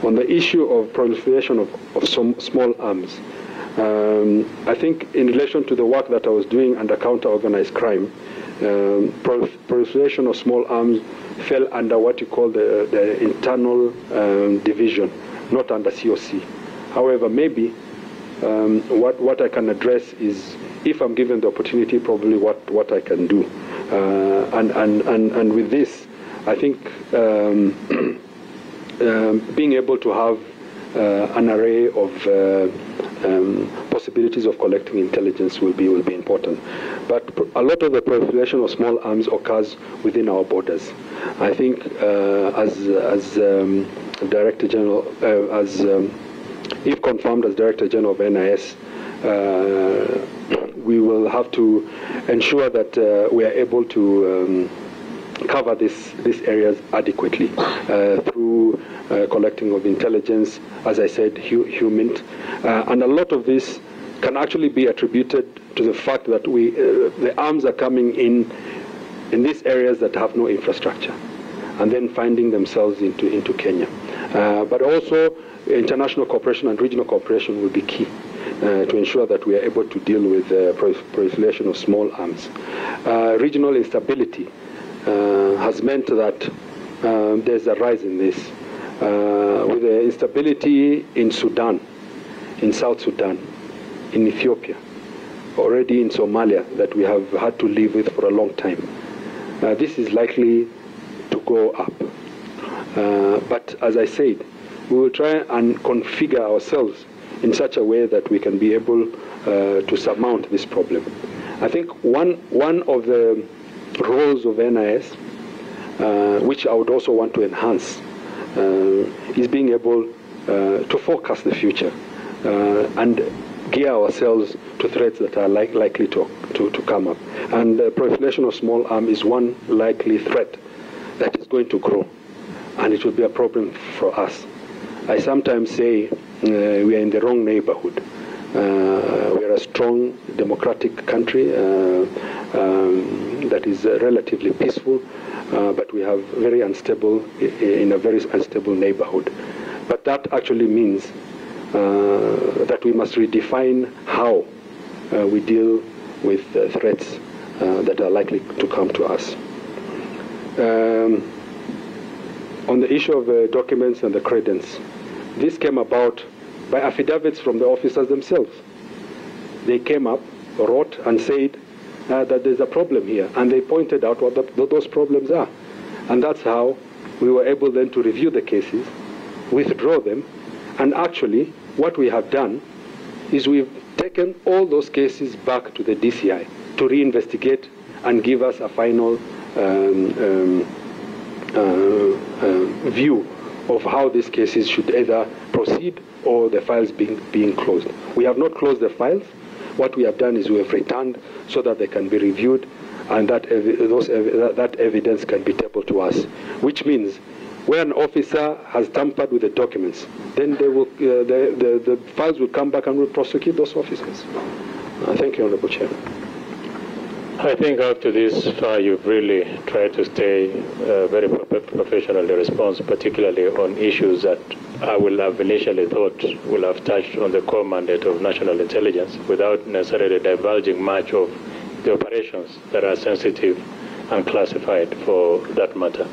On the issue of proliferation of some small arms, I think in relation to the work that I was doing under counter-organized crime, proliferation of small arms fell under what you call the internal division, not under COC. However, maybe what I can address is, if I'm given the opportunity, probably what I can do. And with this, I think being able to have an array of possibilities of collecting intelligence will be important. But a lot of the proliferation of small arms occurs within our borders. I think as Director General, if confirmed as Director General of NIS, we will have to ensure that we are able to cover these areas adequately through collecting of intelligence, as I said, HUMINT. And a lot of this can actually be attributed to the fact that the arms are coming in these areas that have no infrastructure, and then finding themselves into Kenya. But also, international cooperation and regional cooperation will be key to ensure that we are able to deal with the proliferation of small arms. Regional instability has meant that there's a rise in this. With the instability in Sudan, in South Sudan, in Ethiopia, already in Somalia, that we have had to live with for a long time. This is likely to go up. But as I said, we will try and configure ourselves in such a way that we can be able to surmount this problem. I think one of the roles of NIS, which I would also want to enhance, is being able to forecast the future and gear ourselves to threats that are likely to come up. And the proliferation of small arms is one likely threat that is going to grow, and it will be a problem for us. I sometimes say we are in the wrong neighborhood. We are a strong democratic country that is relatively peaceful, but we have very unstable, in a very unstable neighborhood. But that actually means that we must redefine how we deal with threats that are likely to come to us. On the issue of documents and the credence, this came about by affidavits from the officers themselves. They came up, wrote, and said that there's a problem here, and they pointed out what those problems are. And that's how we were able then to review the cases, withdraw them, and actually what we have done is we've taken all those cases back to the DCI to reinvestigate and give us a final view of how these cases should either proceed or the files being closed. We have not closed the files. What we have done is we have returned so that they can be reviewed, and that evidence can be tabled to us, which means where an officer has tampered with the documents, then they will, the files will come back and will prosecute those officers. Thank you, Honorable Chair. I think up to this far, you've really tried to stay very professionally responsive, particularly on issues that I will have initially thought will have touched on the core mandate of national intelligence without necessarily divulging much of the operations that are sensitive and classified for that matter.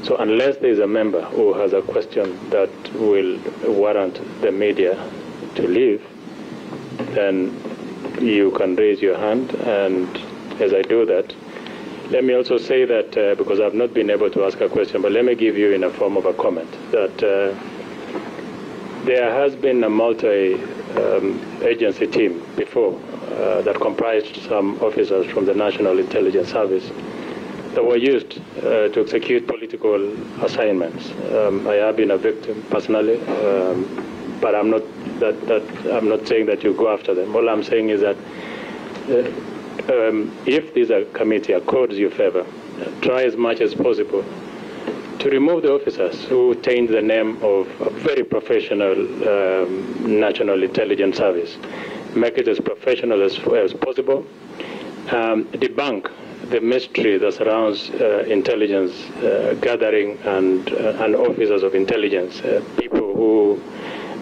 So unless there is a member who has a question that will warrant the media to leave, then you can raise your hand, and as I do that, let me also say that, because I've not been able to ask a question, but let me give you in a form of a comment, that there has been a multi-agency team before that comprised some officers from the National Intelligence Service that were used to execute political assignments. I have been a victim personally, but I'm not saying that you go after them. All I'm saying is that if this committee accords you favor, try as much as possible to remove the officers who taint the name of a very professional National Intelligence Service. Make it as professional as possible. Debunk the mystery that surrounds intelligence gathering and officers of intelligence, people who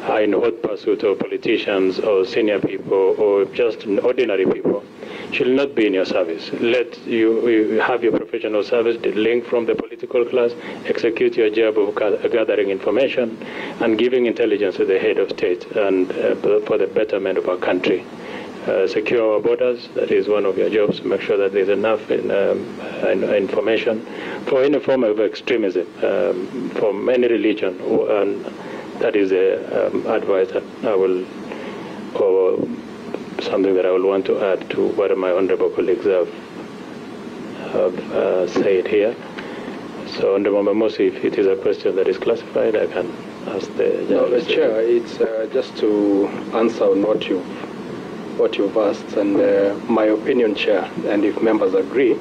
are in hot pursuit of politicians or senior people or just ordinary people should not be in your service. Let you have your professional service, the link from the political class, execute your job of gathering information and giving intelligence to the head of state and for the betterment of our country. Secure our borders, that is one of your jobs. Make sure that there's enough information for any form of extremism from any religion, and that is the advice that I will, or something that I will want to add to what my honorable colleagues have said here. So, Honorable Mamosi, if it is a question that is classified, I can ask the journalist. No, Chair, it's just to answer on what you've asked, and my opinion, Chair, and if members agree,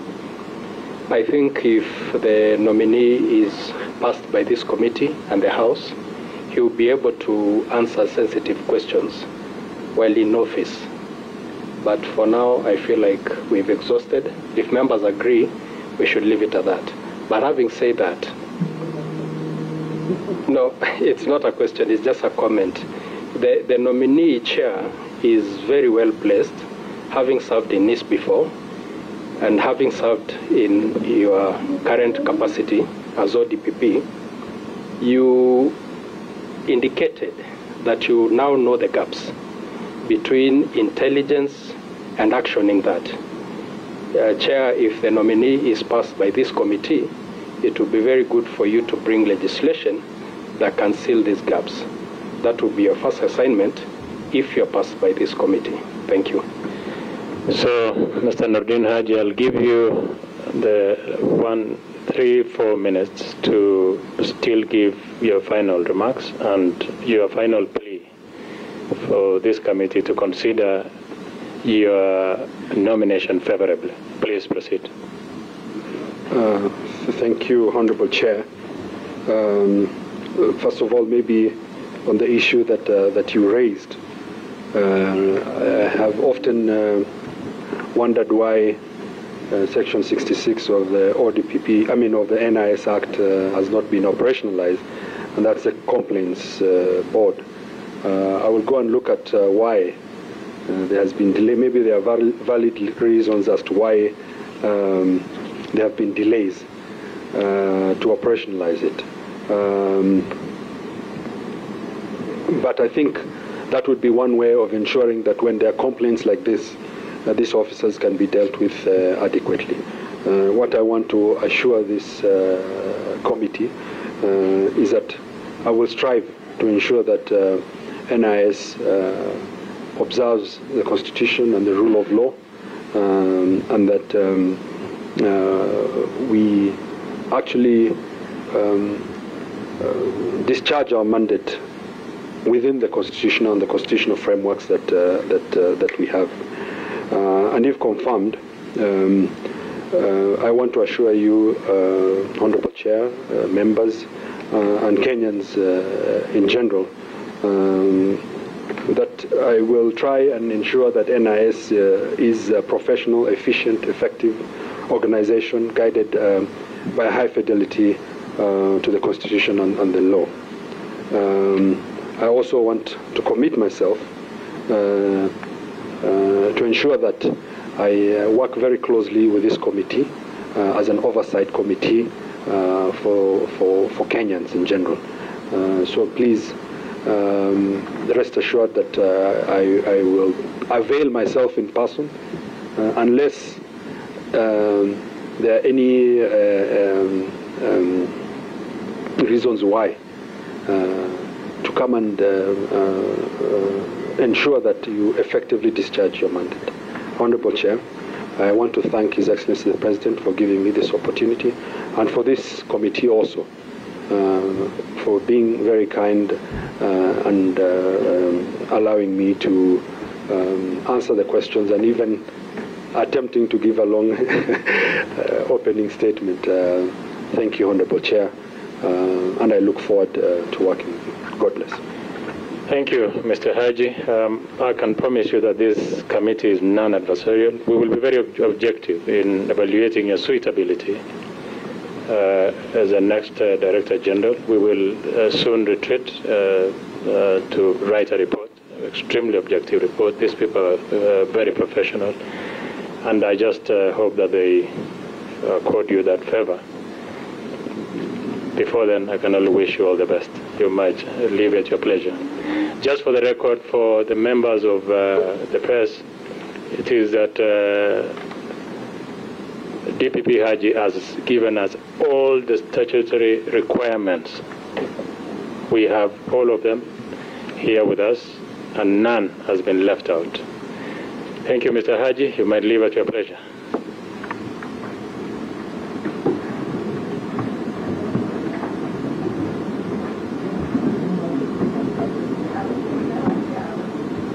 I think if the nominee is passed by this committee and the House, he will be able to answer sensitive questions while in office. But for now, I feel like we've exhausted. If members agree, we should leave it at that. But having said that, no, it's not a question, it's just a comment. The nominee, Chair, is very well placed, having served in NIS before, and having served in your current capacity as ODPP. You indicated that you now know the gaps between intelligence and actioning that. Chair, if the nominee is passed by this committee, it will be very good for you to bring legislation that can seal these gaps. That will be your first assignment if you're passed by this committee. Thank you. So, Mr. Noordin Haji, I'll give you the 3-4 minutes to still give your final remarks and your final plea for this committee to consider your nomination favorably. Please proceed. Thank you, Honorable Chair. First of all, maybe on the issue that you raised, I have often wondered why Section 66 of the ODPP, of the NIS Act has not been operationalized, and that's the complaints board. I will go and look at why there has been delay. Maybe there are valid reasons as to why there have been delays to operationalize it. But I think that would be one way of ensuring that when there are complaints like this, these officers can be dealt with adequately. What I want to assure this committee is that I will strive to ensure that NIS observes the Constitution and the rule of law, and that we actually discharge our mandate within the constitutional and the constitutional frameworks that we have. And if confirmed, I want to assure you, Honorable Chair, members, and Kenyans in general, that I will try and ensure that NIS is a professional, efficient, effective organization guided by high fidelity to the Constitution and the law. I also want to commit myself to ensure that I work very closely with this committee as an oversight committee for Kenyans in general. So please rest assured that I will avail myself in person unless there are any reasons why to come and ensure that you effectively discharge your mandate. Honorable Chair, I want to thank His Excellency the President for giving me this opportunity, and for this committee also for being very kind and allowing me to answer the questions and even attempting to give a long opening statement. Thank you, Honorable Chair, and I look forward to working with you. God bless. Thank you, Mr. Haji. I can promise you that this committee is non-adversarial. We will be very objective in evaluating your suitability as the next Director General. We will soon retreat to write a report, extremely objective report. These people are very professional, and I just hope that they accord you that favor. Before then, I can only wish you all the best. You might leave at your pleasure. Just for the record, for the members of the press, it is that DPP Haji has given us all the statutory requirements. We have all of them here with us, and none has been left out. Thank you, Mr. Haji. You might leave at your pleasure.